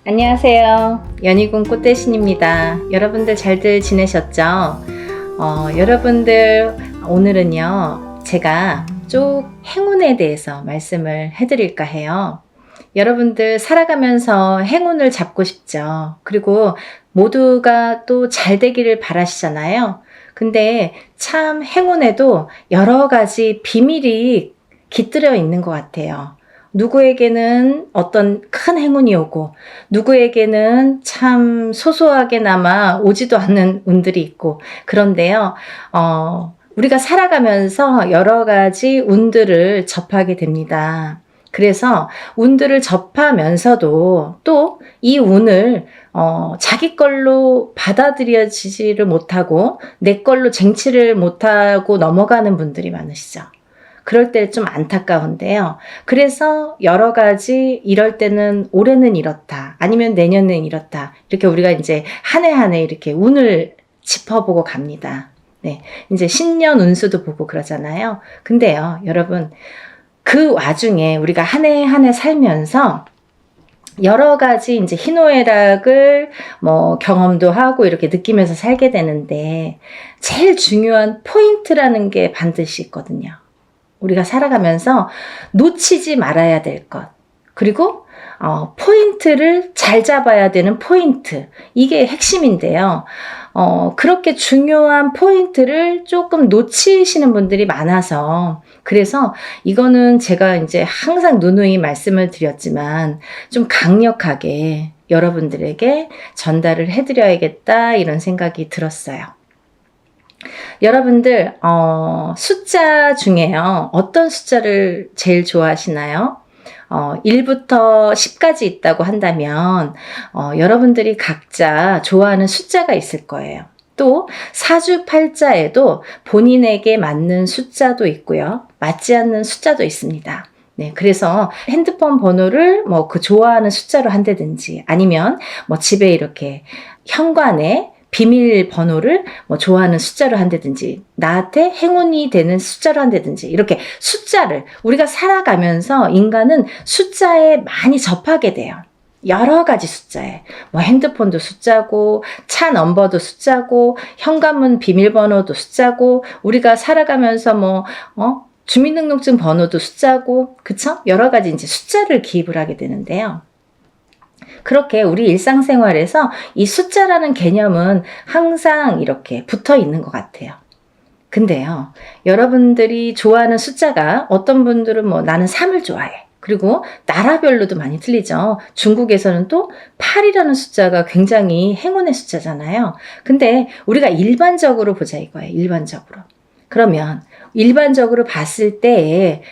안녕하세요. 연희군 꽃대신입니다. 여러분들 잘들 지내셨죠? 여러분들 오늘은요 제가 쭉 행운에 대해서 말씀을 해드릴까 해요. 여러분들 살아가면서 행운을 잡고 싶죠. 그리고 모두가 또 잘 되기를 바라시잖아요. 근데 참 행운에도 여러 가지 비밀이 깃들여 있는 것 같아요. 누구에게는 어떤 큰 행운이 오고 누구에게는 참 소소하게나마 오지도 않는 운들이 있고 그런데요. 우리가 살아가면서 여러 가지 운들을 접하게 됩니다. 그래서 운들을 접하면서도 또 이 운을 자기 걸로 받아들여지지를 못하고 내 걸로 쟁취를 못하고 넘어가는 분들이 많으시죠. 그럴 때 좀 안타까운데요. 그래서 여러 가지 이럴 때는 올해는 이렇다. 아니면 내년은 이렇다. 이렇게 우리가 이제 한 해 한 해 이렇게 운을 짚어보고 갑니다. 네. 이제 신년 운수도 보고 그러잖아요. 근데요, 여러분, 그 와중에 우리가 한 해 한 해 살면서 여러 가지 이제 희노애락을 경험도 하고 이렇게 느끼면서 살게 되는데 제일 중요한 포인트라는 게 반드시 있거든요. 우리가 살아가면서 놓치지 말아야 될 것. 그리고 포인트를 잘 잡아야 되는 포인트. 이게 핵심인데요. 그렇게 중요한 포인트를 조금 놓치시는 분들이 많아서 그래서 이거는 제가 이제 항상 누누이 말씀을 드렸지만 좀 강력하게 여러분들에게 전달을 해드려야겠다 이런 생각이 들었어요. 여러분들 숫자 중에요. 어떤 숫자를 제일 좋아하시나요? 1부터 10까지 있다고 한다면 여러분들이 각자 좋아하는 숫자가 있을 거예요. 또 사주팔자에도 본인에게 맞는 숫자도 있고요. 맞지 않는 숫자도 있습니다. 네, 그래서 핸드폰 번호를 그 좋아하는 숫자로 한다든지 아니면 집에 이렇게 현관에 비밀번호를 좋아하는 숫자로 한다든지 나한테 행운이 되는 숫자로 한다든지 이렇게 숫자를 우리가 살아가면서 인간은 숫자에 많이 접하게 돼요. 여러 가지 숫자에 핸드폰도 숫자고 차 넘버도 숫자고 현관문 비밀번호도 숫자고 우리가 살아가면서 주민등록증 번호도 숫자고 그쵸? 여러 가지 이제 숫자를 기입을 하게 되는데요. 그렇게 우리 일상생활에서 이 숫자라는 개념은 항상 이렇게 붙어 있는 것 같아요. 근데요, 여러분들이 좋아하는 숫자가 어떤 분들은 나는 3을 좋아해. 그리고 나라별로도 많이 틀리죠. 중국에서는 또 8이라는 숫자가 굉장히 행운의 숫자잖아요. 근데 우리가 일반적으로 보자 이거예요. 일반적으로. 그러면 일반적으로 봤을 때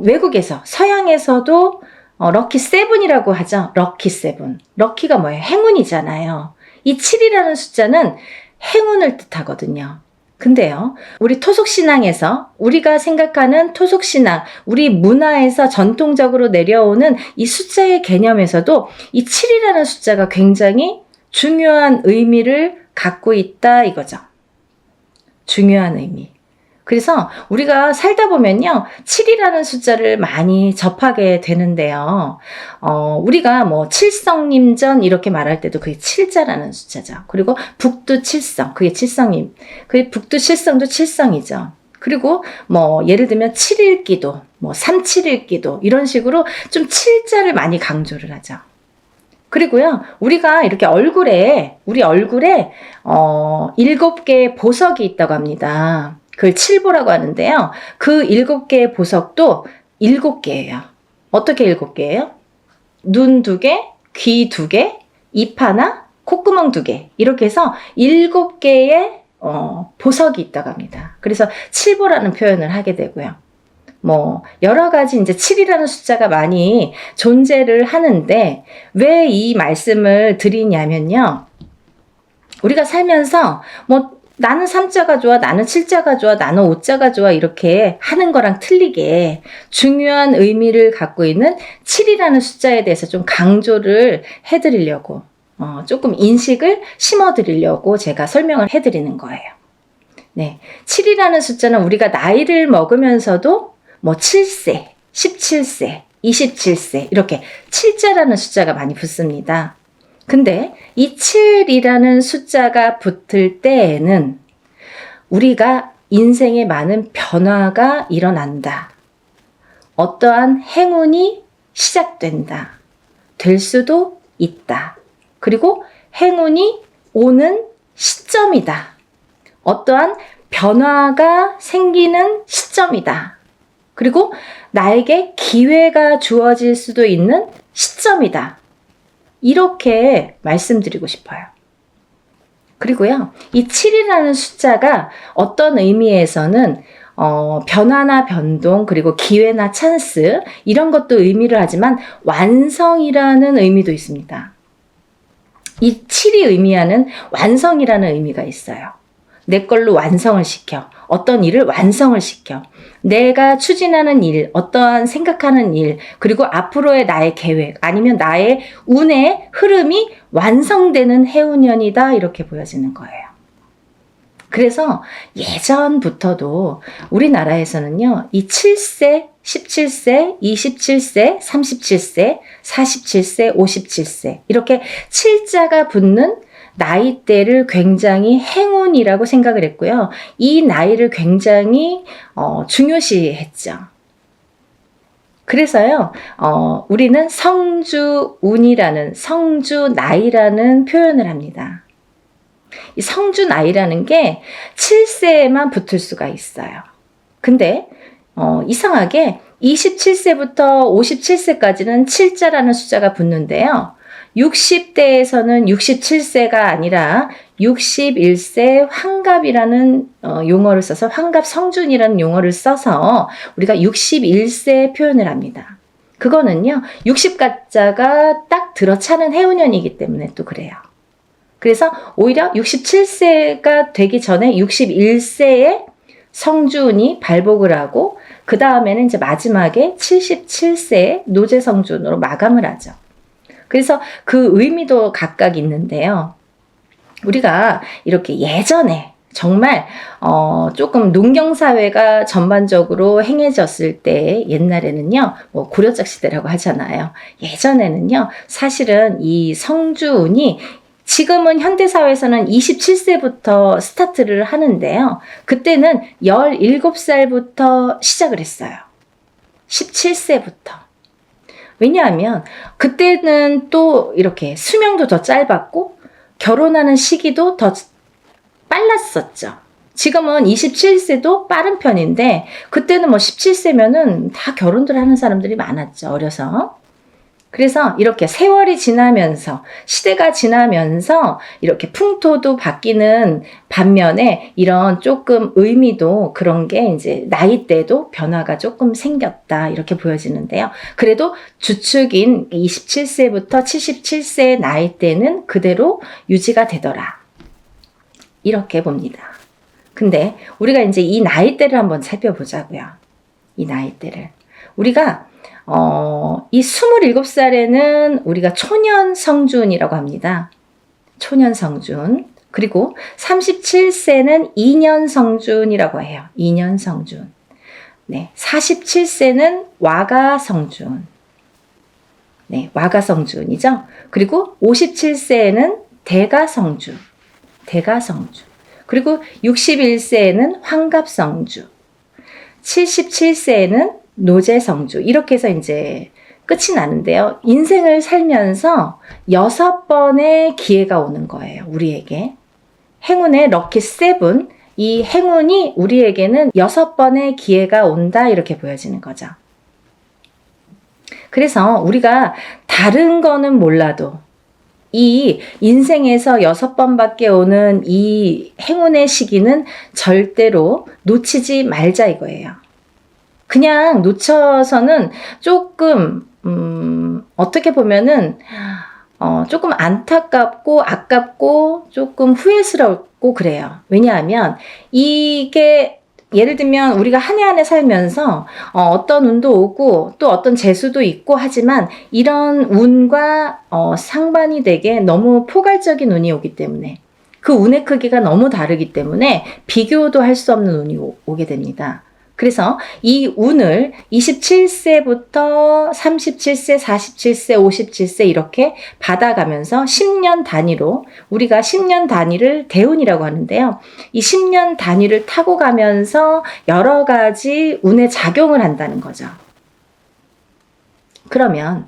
외국에서 서양에서도 럭키 세븐이라고 하죠. 럭키 세븐. 럭키가 뭐예요? 행운이잖아요. 이 7이라는 숫자는 행운을 뜻하거든요. 근데요, 우리 토속신앙에서 우리가 생각하는 토속신앙, 우리 문화에서 전통적으로 내려오는 이 숫자의 개념에서도 이 7이라는 숫자가 굉장히 중요한 의미를 갖고 있다 이거죠. 중요한 의미. 그래서 우리가 살다 보면요 7이라는 숫자를 많이 접하게 되는데요. 우리가 칠성님전 이렇게 말할 때도 그게 7자라는 숫자죠. 그리고 북두칠성 그게 칠성님. 그게 북두칠성도 칠성이죠. 그리고 예를 들면 7일기도 371기도 이런 식으로 좀 7자를 많이 강조를 하죠. 그리고요, 우리가 이렇게 우리 얼굴에 7개의 보석이 있다고 합니다. 그걸 칠보라고 하는데요. 그 7개의 보석도 7개예요. 어떻게 7개예요? 눈 2개, 귀 2개, 입 하나, 콧구멍 2개. 이렇게 해서 7개의 보석이 있다고 합니다. 그래서 칠보라는 표현을 하게 되고요. 여러 가지 이제 7이라는 숫자가 많이 존재를 하는데 왜 이 말씀을 드리냐면요. 우리가 살면서 나는 3자가 좋아, 나는 7자가 좋아, 나는 5자가 좋아 이렇게 하는 거랑 틀리게 중요한 의미를 갖고 있는 7이라는 숫자에 대해서 좀 강조를 해드리려고 조금 인식을 심어드리려고 제가 설명을 해드리는 거예요. 네, 7이라는 숫자는 우리가 나이를 먹으면서도 7세, 17세, 27세 이렇게 7자라는 숫자가 많이 붙습니다. 근데 이 7이라는 숫자가 붙을 때에는 우리가 인생에 많은 변화가 일어난다. 어떠한 행운이 시작된다. 될 수도 있다. 그리고 행운이 오는 시점이다. 어떠한 변화가 생기는 시점이다. 그리고 나에게 기회가 주어질 수도 있는 시점이다. 이렇게 말씀드리고 싶어요. 그리고요, 이 7이라는 숫자가 어떤 의미에서는 변화나 변동, 그리고 기회나 찬스, 이런 것도 의미를 하지만 완성이라는 의미도 있습니다. 이 7이 의미하는 완성이라는 의미가 있어요. 내 걸로 완성을 시켜. 어떤 일을 완성을 시켜. 내가 추진하는 일, 어떠한 생각하는 일, 그리고 앞으로의 나의 계획, 아니면 나의 운의 흐름이 완성되는 해운년이다. 이렇게 보여지는 거예요. 그래서 예전부터도 우리나라에서는요, 이 7세, 17세, 27세, 37세, 47세, 57세, 이렇게 7자가 붙는 나이대를 굉장히 행운이라고 생각을 했고요. 이 나이를 굉장히 중요시했죠. 그래서요, 우리는 성주운이라는, 성주나이라는 표현을 합니다. 이 성주나이라는 게 7세에만 붙을 수가 있어요. 근데 이상하게 27세부터 57세까지는 7자라는 숫자가 붙는데요. 60대에서는 67세가 아니라 61세 환갑이라는 용어를 써서 환갑성준이라는 용어를 써서 우리가 61세 표현을 합니다. 그거는요, 60가짜가 딱 들어차는 해운년이기 때문에 또 그래요. 그래서 오히려 67세가 되기 전에 61세에 성준이 발복을 하고 그 다음에는 이제 마지막에 77세에 노제성준으로 마감을 하죠. 그래서 그 의미도 각각 있는데요. 우리가 이렇게 예전에 정말 조금 농경사회가 전반적으로 행해졌을 때 옛날에는요, 뭐 고려적 시대라고 하잖아요. 예전에는요, 사실은 이 성주운이 지금은 현대사회에서는 27세부터 스타트를 하는데요. 그때는 17살부터 시작을 했어요. 17세부터. 왜냐하면 그때는 또 이렇게 수명도 더 짧았고 결혼하는 시기도 더 빨랐었죠. 지금은 27세도 빠른 편인데 그때는 뭐 17세면은 다 결혼들 하는 사람들이 많았죠. 어려서. 그래서 이렇게 세월이 지나면서 시대가 지나면서 이렇게 풍토도 바뀌는 반면에 이런 조금 의미도 그런 게 이제 나이대도 변화가 조금 생겼다 이렇게 보여지는데요. 그래도 주축인 27세부터 77세의 나이대는 그대로 유지가 되더라. 이렇게 봅니다. 근데 우리가 이제 이 나이대를 한번 살펴보자고요. 이 나이대를. 우리가 이 27살에는 우리가 초년성준이라고 합니다. 초년성준. 그리고 37세는 2년성준이라고 해요. 2년성준. 네, 47세는 와가성준. 네, 와가성준이죠. 그리고 57세에는 대가성준. 대가성준. 그리고 61세에는 환갑성준. 77세에는 노제성주. 이렇게 해서 이제 끝이 나는데요. 인생을 살면서 6번의 기회가 오는 거예요. 우리에게. 행운의 럭키 7. 이 행운이 우리에게는 6번의 기회가 온다. 이렇게 보여지는 거죠. 그래서 우리가 다른 거는 몰라도 이 인생에서 6번밖에 오는 이 행운의 시기는 절대로 놓치지 말자 이거예요. 그냥 놓쳐서는 조금 어떻게 보면은 조금 안타깝고 아깝고 조금 후회스럽고 그래요. 왜냐하면 이게 예를 들면 우리가 한 해 한 해 살면서 어떤 운도 오고 또 어떤 재수도 있고 하지만 이런 운과 상반이 되게 너무 포괄적인 운이 오기 때문에 그 운의 크기가 너무 다르기 때문에 비교도 할 수 없는 운이 오게 됩니다. 그래서 이 운을 27세부터 37세, 47세, 57세 이렇게 받아가면서 10년 단위로 우리가 10년 단위를 대운이라고 하는데요. 이 10년 단위를 타고 가면서 여러 가지 운에 작용을 한다는 거죠. 그러면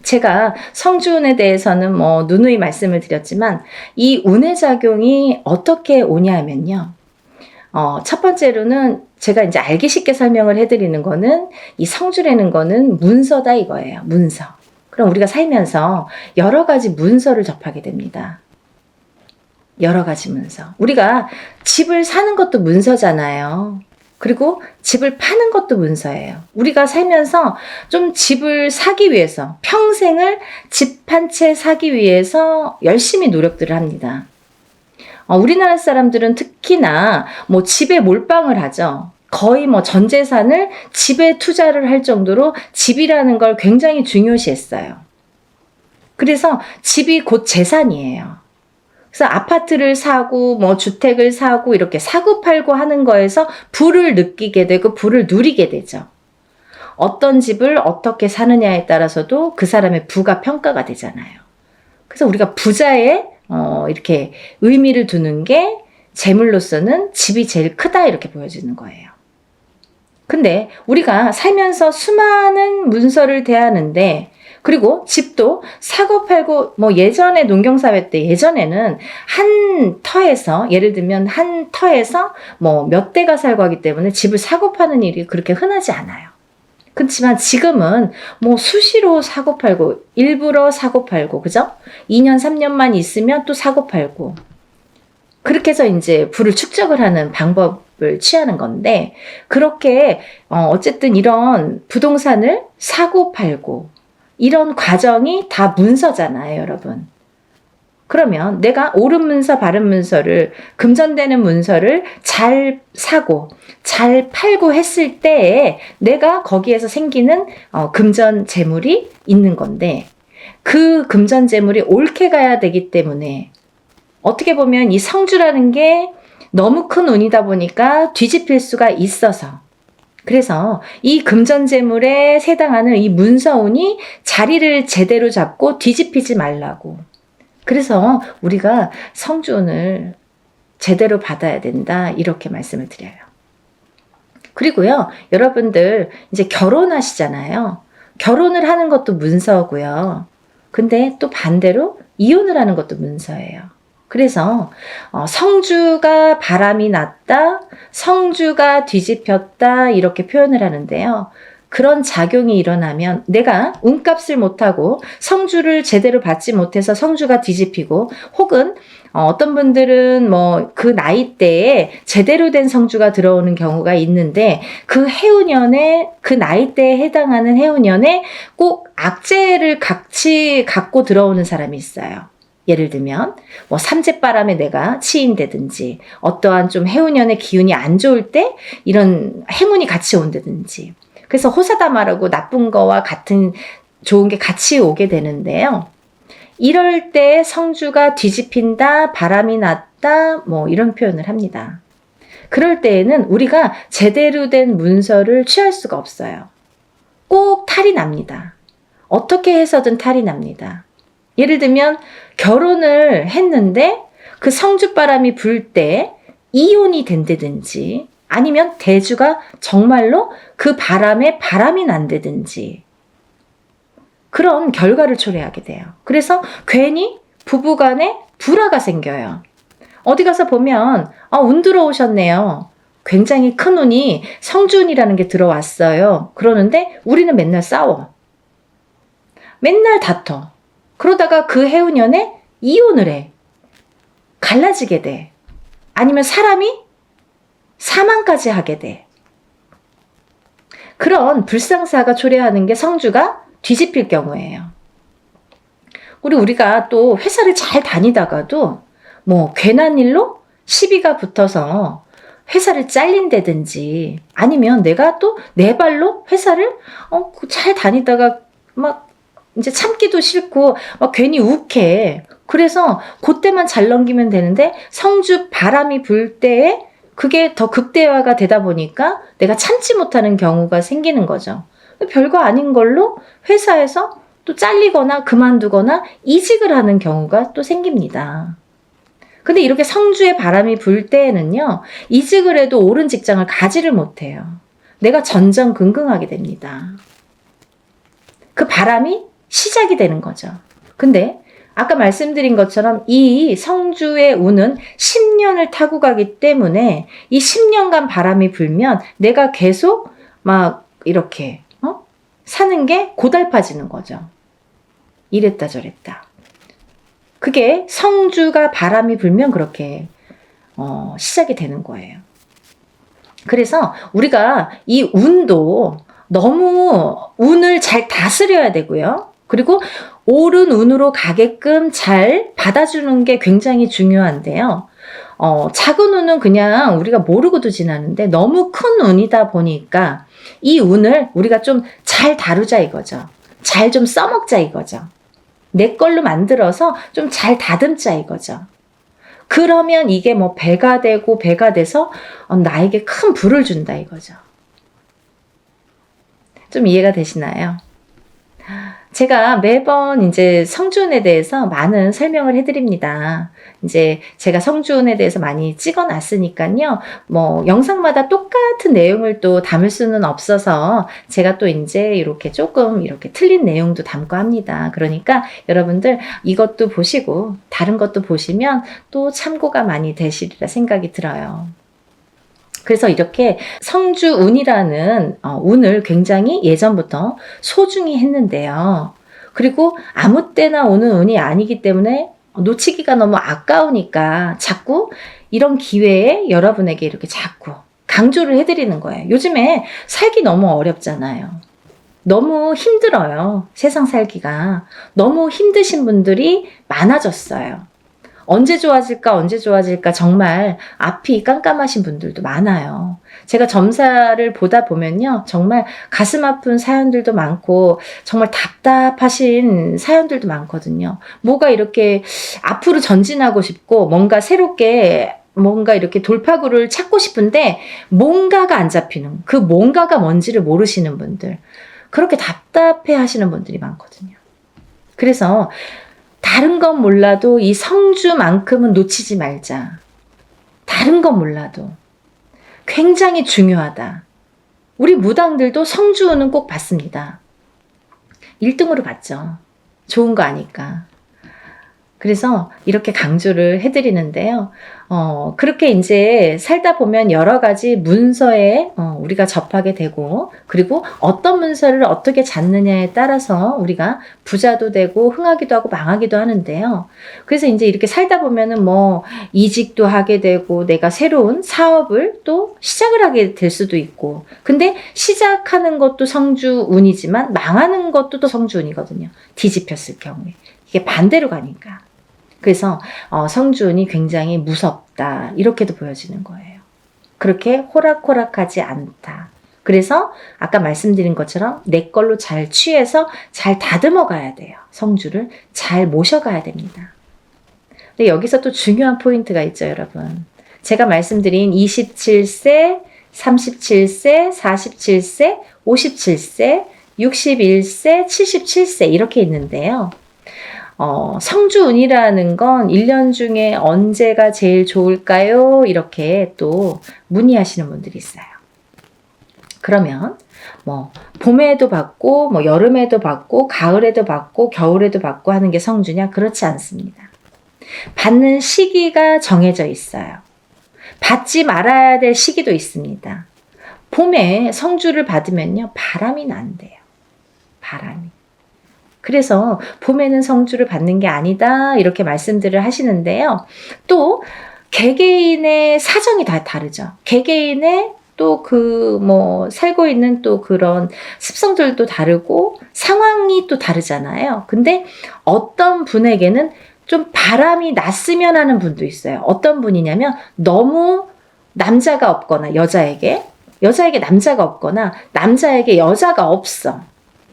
제가 성주운에 대해서는 누누이 말씀을 드렸지만 이 운의 작용이 어떻게 오냐면요. 첫 번째로는 제가 이제 알기 쉽게 설명을 해드리는 거는 이 성주라는 거는 문서다 이거예요. 문서. 그럼 우리가 살면서 여러 가지 문서를 접하게 됩니다. 여러 가지 문서. 우리가 집을 사는 것도 문서잖아요. 그리고 집을 파는 것도 문서예요. 우리가 살면서 좀 집을 사기 위해서 평생을 집 한 채 사기 위해서 열심히 노력들을 합니다. 우리나라 사람들은 특히나 집에 몰빵을 하죠. 거의 전 재산을 집에 투자를 할 정도로 집이라는 걸 굉장히 중요시했어요. 그래서 집이 곧 재산이에요. 그래서 아파트를 사고 주택을 사고 이렇게 사고 팔고 하는 거에서 부를 느끼게 되고 부를 누리게 되죠. 어떤 집을 어떻게 사느냐에 따라서도 그 사람의 부가 평가가 되잖아요. 그래서 우리가 부자의 이렇게 의미를 두는 게 재물로서는 집이 제일 크다 이렇게 보여지는 거예요. 근데 우리가 살면서 수많은 문서를 대하는데 그리고 집도 사고 팔고 예전에 농경사회 때 예전에는 한 터에서 예를 들면 한 터에서 몇 대가 살고 하기 때문에 집을 사고 파는 일이 그렇게 흔하지 않아요. 그렇지만 지금은 수시로 사고 팔고 일부러 사고 팔고 그죠? 2년 3년만 있으면 또 사고 팔고 그렇게 해서 이제 부를 축적을 하는 방법을 취하는 건데 그렇게 어쨌든 이런 부동산을 사고 팔고 이런 과정이 다 문서잖아요, 여러분. 그러면 내가 옳은 문서, 바른 문서를 금전되는 문서를 잘 사고 잘 팔고 했을 때에 내가 거기에서 생기는 금전 재물이 있는 건데 그 금전 재물이 옳게 가야 되기 때문에 어떻게 보면 이 성주라는 게 너무 큰 운이다 보니까 뒤집힐 수가 있어서 그래서 이 금전재물에 해당하는 이 문서운이 자리를 제대로 잡고 뒤집히지 말라고. 그래서 우리가 성주운을 제대로 받아야 된다 이렇게 말씀을 드려요. 그리고요, 여러분들 이제 결혼하시잖아요. 결혼을 하는 것도 문서고요. 근데 또 반대로 이혼을 하는 것도 문서예요. 그래서 성주가 바람이 났다, 성주가 뒤집혔다 이렇게 표현을 하는데요. 그런 작용이 일어나면 내가 운값을 못하고 성주를 제대로 받지 못해서 성주가 뒤집히고 혹은 어떤 분들은 그 나이대에 제대로 된 성주가 들어오는 경우가 있는데 그 해운년에 그 나이대에 해당하는 해운년에 꼭 악재를 같이 갖고 들어오는 사람이 있어요. 예를 들면 삼재바람에 내가 치인다든지 어떠한 좀 해운년의 기운이 안 좋을 때 이런 행운이 같이 온다든지 그래서 호사다마라고 나쁜 거와 같은 좋은 게 같이 오게 되는데요. 이럴 때 성주가 뒤집힌다, 바람이 났다 이런 표현을 합니다. 그럴 때에는 우리가 제대로 된 문서를 취할 수가 없어요. 꼭 탈이 납니다. 어떻게 해서든 탈이 납니다. 예를 들면 결혼을 했는데 그 성주바람이 불 때 이혼이 된다든지 아니면 대주가 정말로 그 바람에 바람이 난다든지 그런 결과를 초래하게 돼요. 그래서 괜히 부부간에 불화가 생겨요. 어디 가서 보면 운 들어오셨네요. 굉장히 큰 운이 성주운이라는 게 들어왔어요. 그러는데 우리는 맨날 싸워. 맨날 다퉈. 그러다가 그 해운년에 이혼을 해. 갈라지게 돼. 아니면 사람이 사망까지 하게 돼. 그런 불상사가 초래하는 게 성주가 뒤집힐 경우예요. 우리가 또 회사를 잘 다니다가도 괜한 일로 시비가 붙어서 회사를 잘린다든지 아니면 내가 또 내 발로 회사를 잘 다니다가 이제 참기도 싫고 괜히 욱해. 그래서 그때만 잘 넘기면 되는데 성주 바람이 불 때에 그게 더 극대화가 되다 보니까 내가 참지 못하는 경우가 생기는 거죠. 별거 아닌 걸로 회사에서 또 잘리거나 그만두거나 이직을 하는 경우가 또 생깁니다. 근데 이렇게 성주의 바람이 불 때에는요, 이직을 해도 옳은 직장을 가지를 못해요. 내가 전전긍긍하게 됩니다. 그 바람이 시작이 되는 거죠. 근데 아까 말씀드린 것처럼 이 성주의 운은 10년을 타고 가기 때문에 이 10년간 바람이 불면 내가 계속 막 이렇게 사는 게 고달파지는 거죠. 이랬다 저랬다. 그게 성주가 바람이 불면 그렇게 시작이 되는 거예요. 그래서 우리가 이 운도 너무 운을 잘 다스려야 되고요. 그리고 옳은 운으로 가게끔 잘 받아주는 게 굉장히 중요한데요. 작은 운은 그냥 우리가 모르고도 지나는데 너무 큰 운이다 보니까 이 운을 우리가 좀 잘 다루자 이거죠. 잘 좀 써먹자 이거죠. 내 걸로 만들어서 좀 잘 다듬자 이거죠. 그러면 이게 뭐 배가 되고 배가 돼서 나에게 큰 부를 준다 이거죠. 좀 이해가 되시나요? 제가 매번 이제 성주운에 대해서 많은 설명을 해드립니다. 이제 제가 성주운에 대해서 많이 찍어놨으니까요. 뭐 영상마다 똑같은 내용을 또 담을 수는 없어서 제가 또 이제 이렇게 조금 이렇게 틀린 내용도 담고 합니다. 그러니까 여러분들 이것도 보시고 다른 것도 보시면 또 참고가 많이 되시리라 생각이 들어요. 그래서 이렇게 성주운이라는 운을 굉장히 예전부터 소중히 했는데요. 그리고 아무 때나 오는 운이 아니기 때문에 놓치기가 너무 아까우니까 자꾸 이런 기회에 여러분에게 이렇게 자꾸 강조를 해드리는 거예요. 요즘에 살기 너무 어렵잖아요. 너무 힘들어요. 세상 살기가. 너무 힘드신 분들이 많아졌어요. 언제 좋아질까 언제 좋아질까 정말 앞이 깜깜하신 분들도 많아요. 제가 점사를 보다 보면요. 정말 가슴 아픈 사연들도 많고 정말 답답하신 사연들도 많거든요. 뭐가 이렇게 앞으로 전진하고 싶고 뭔가 새롭게 뭔가 이렇게 돌파구를 찾고 싶은데 뭔가가 안 잡히는 그 뭔가가 뭔지를 모르시는 분들 그렇게 답답해 하시는 분들이 많거든요. 그래서 다른 건 몰라도 이 성주만큼은 놓치지 말자. 다른 건 몰라도 굉장히 중요하다. 우리 무당들도 성주운은 꼭 받습니다. 1등으로 받죠. 좋은 거 아니까. 그래서 이렇게 강조를 해드리는데요. 그렇게 이제 살다 보면 여러 가지 문서에 우리가 접하게 되고, 그리고 어떤 문서를 어떻게 잡느냐에 따라서 우리가 부자도 되고, 흥하기도 하고, 망하기도 하는데요. 그래서 이제 이렇게 살다 보면은 뭐, 이직도 하게 되고, 내가 새로운 사업을 또 시작을 하게 될 수도 있고, 근데 시작하는 것도 성주운이지만, 망하는 것도 또 성주운이거든요. 뒤집혔을 경우에. 이게 반대로 가니까. 그래서 성주운이 굉장히 무섭다 이렇게도 보여지는 거예요. 그렇게 호락호락하지 않다. 그래서 아까 말씀드린 것처럼 내 걸로 잘 취해서 잘 다듬어 가야 돼요. 성주를 잘 모셔가야 됩니다. 근데 여기서 또 중요한 포인트가 있죠, 여러분. 제가 말씀드린 27세, 37세, 47세, 57세, 61세, 77세 이렇게 있는데요. 성주운이라는 건 1년 중에 언제가 제일 좋을까요? 이렇게 또 문의하시는 분들이 있어요. 그러면 뭐 봄에도 받고 뭐 여름에도 받고 가을에도 받고 겨울에도 받고 하는 게 성주냐? 그렇지 않습니다. 받는 시기가 정해져 있어요. 받지 말아야 될 시기도 있습니다. 봄에 성주를 받으면요. 바람이 난대요. 바람이. 그래서 봄에는 성주를 받는 게 아니다 이렇게 말씀들을 하시는데요. 또 개개인의 사정이 다 다르죠. 개개인의 또 그 뭐 살고 있는 또 그런 습성들도 다르고 상황이 또 다르잖아요. 근데 어떤 분에게는 좀 바람이 났으면 하는 분도 있어요. 어떤 분이냐면 너무 남자가 없거나 여자에게 남자가 없거나 남자에게 여자가 없어.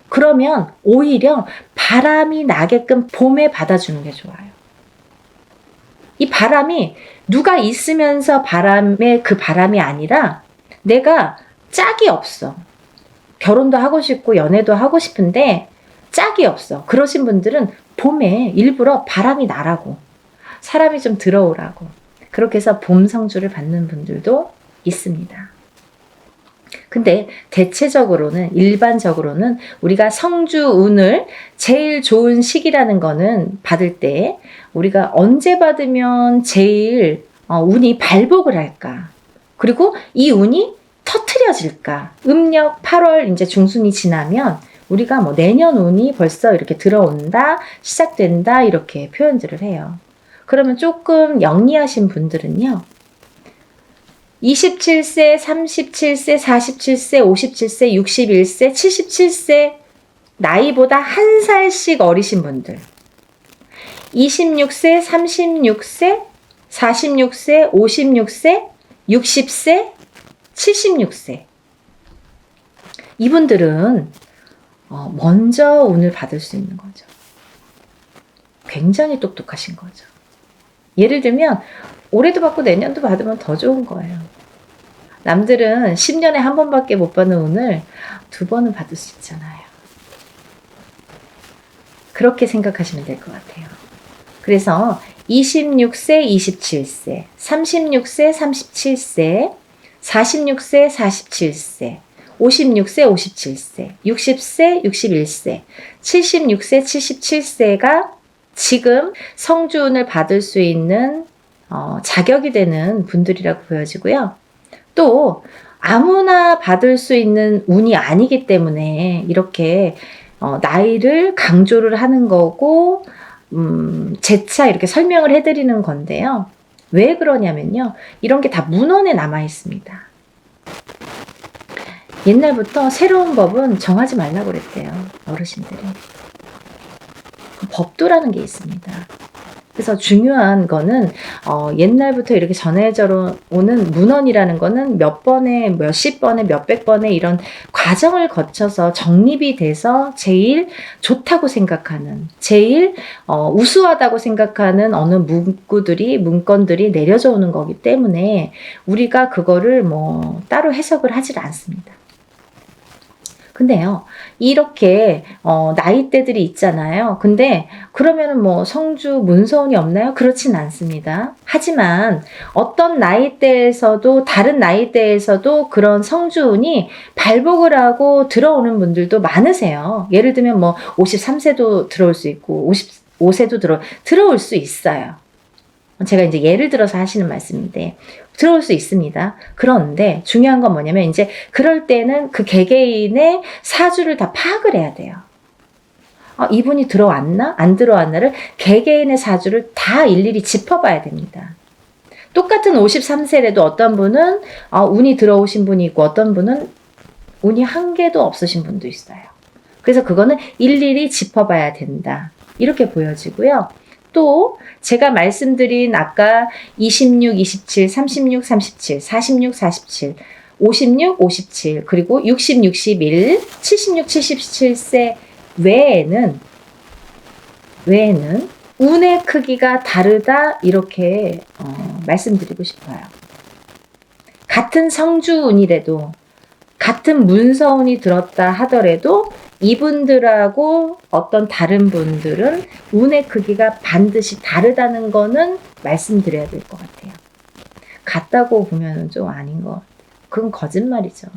그러면 오히려 바람이 나게끔 봄에 받아주는 게 좋아요. 이 바람이 누가 있으면서 바람의 그 바람이 아니라 내가 짝이 없어. 결혼도 하고 싶고 연애도 하고 싶은데 짝이 없어. 그러신 분들은 봄에 일부러 바람이 나라고, 사람이 좀 들어오라고, 그렇게 해서 봄 성주를 받는 분들도 있습니다. 근데 대체적으로는, 일반적으로는 우리가 성주운을 제일 좋은 시기라는 거는 받을 때 우리가 언제 받으면 제일 운이 발복을 할까? 그리고 이 운이 터트려질까? 음력 8월 이제 중순이 지나면 우리가 뭐 내년 운이 벌써 이렇게 들어온다, 시작된다, 이렇게 표현들을 해요. 그러면 조금 영리하신 분들은요, 27세, 37세, 47세, 57세, 61세, 77세 나이보다 한 살씩 어리신 분들, 26세, 36세, 46세, 56세, 60세, 76세 이분들은 먼저 운을 받을 수 있는 거죠. 굉장히 똑똑하신 거죠. 예를 들면 올해도 받고 내년도 받으면 더 좋은 거예요. 남들은 10년에 한 번밖에 못 받는 운을 2번은 받을 수 있잖아요. 그렇게 생각하시면 될 것 같아요. 그래서 26세, 27세, 36세, 37세, 46세, 47세, 56세, 57세, 60세, 61세, 76세, 77세가 지금 성주운을 받을 수 있는 자격이 되는 분들이라고 보여지고요. 또 아무나 받을 수 있는 운이 아니기 때문에 이렇게 나이를 강조를 하는 거고 재차 이렇게 설명을 해드리는 건데요. 왜 그러냐면요, 이런 게 다 문헌에 남아 있습니다. 옛날부터 새로운 법은 정하지 말라고 그랬대요, 어르신들이. 법도라는 게 있습니다. 그래서 중요한 거는 옛날부터 이렇게 전해져 오는 문헌이라는 거는 몇 번에, 몇십 번에, 몇백 번에 이런 과정을 거쳐서 정립이 돼서 제일 좋다고 생각하는, 제일 우수하다고 생각하는 어느 문건들이 내려져 오는 거기 때문에 우리가 그거를 뭐 따로 해석을 하질 않습니다. 근데요, 이렇게 나이대들이 있잖아요. 근데 그러면은 뭐 성주 문서운이 없나요? 그렇진 않습니다. 하지만 어떤 나이대에서도, 다른 나이대에서도 그런 성주운이 발복을 하고 들어오는 분들도 많으세요. 예를 들면 뭐 53세도 들어올 수 있고 55세도 들어올 수 있어요. 제가 이제 예를 들어서 하시는 말씀인데 들어올 수 있습니다. 그런데 중요한 건 뭐냐면 이제 그럴 때는 그 개개인의 사주를 다 파악을 해야 돼요. 이분이 들어왔나? 안 들어왔나를 개개인의 사주를 다 일일이 짚어봐야 됩니다. 똑같은 53세라도 어떤 분은 운이 들어오신 분이 있고 어떤 분은 운이 한 개도 없으신 분도 있어요. 그래서 그거는 일일이 짚어봐야 된다, 이렇게 보여지고요. 또 제가 말씀드린 아까 26, 27, 36, 37, 46, 47, 56, 57, 그리고 60, 61, 76, 77세 외에는 운의 크기가 다르다, 이렇게 말씀드리고 싶어요. 같은 성주운이라도, 같은 문서운이 들었다 하더라도 이분들하고 어떤 다른 분들은 운의 크기가 반드시 다르다는 거는 말씀드려야 될 것 같아요. 같다고 보면 좀 아닌 것 같아요. 그건 거짓말이죠.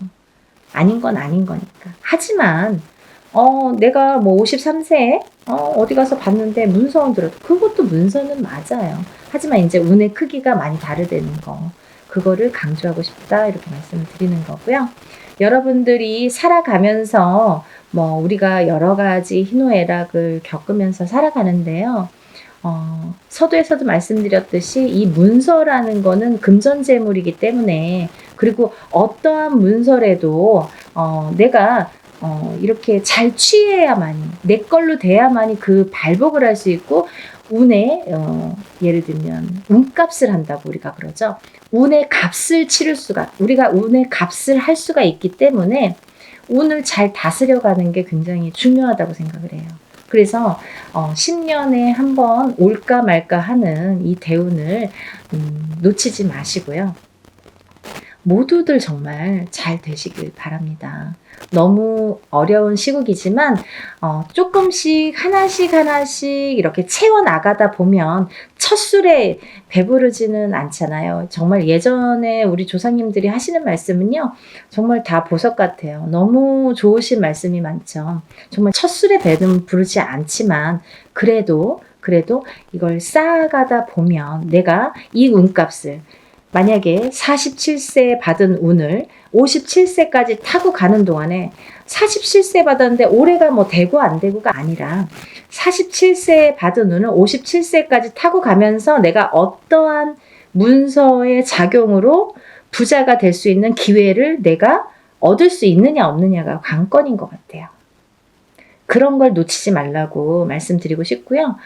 아닌 건 아닌 거니까. 하지만 내가 뭐 53세에 어디 가서 봤는데 문서운 들어도 그것도 문서는 맞아요. 하지만 이제 운의 크기가 많이 다르다는 거, 그거를 강조하고 싶다, 이렇게 말씀을 드리는 거고요. 여러분들이 살아가면서 뭐 우리가 여러 가지 희노애락을 겪으면서 살아가는데요. 서두에서도 말씀드렸듯이 이 문서라는 거는 금전재물이기 때문에, 그리고 어떠한 문서라도 내가 이렇게 잘 취해야만이, 내 걸로 돼야만이 그 발복을 할 수 있고, 운에 예를 들면 운값을 한다고 우리가 그러죠. 운의 값을 치를 수가, 우리가 운의 값을 할 수가 있기 때문에 운을 잘 다스려가는 게 굉장히 중요하다고 생각을 해요. 그래서 10년에 한 번 올까 말까 하는 이 대운을 놓치지 마시고요. 모두들 정말 잘 되시길 바랍니다. 너무 어려운 시국이지만 조금씩 하나씩 이렇게 채워나가다 보면 첫 술에 배부르지는 않잖아요. 정말 예전에 우리 조상님들이 하시는 말씀은요, 정말 다 보석 같아요. 너무 좋으신 말씀이 많죠. 정말 첫 술에 배는 부르지 않지만 그래도 이걸 쌓아가다 보면 내가 이 운값을, 만약에 47세 받은 운을 57세까지 타고 가는 동안에, 47세 받았는데 올해가 뭐 되고 안 되고가 아니라 47세 받은 운을 57세까지 타고 가면서 내가 어떠한 문서의 작용으로 부자가 될 수 있는 기회를 내가 얻을 수 있느냐 없느냐가 관건인 것 같아요. 그런 걸 놓치지 말라고 말씀드리고 싶고요.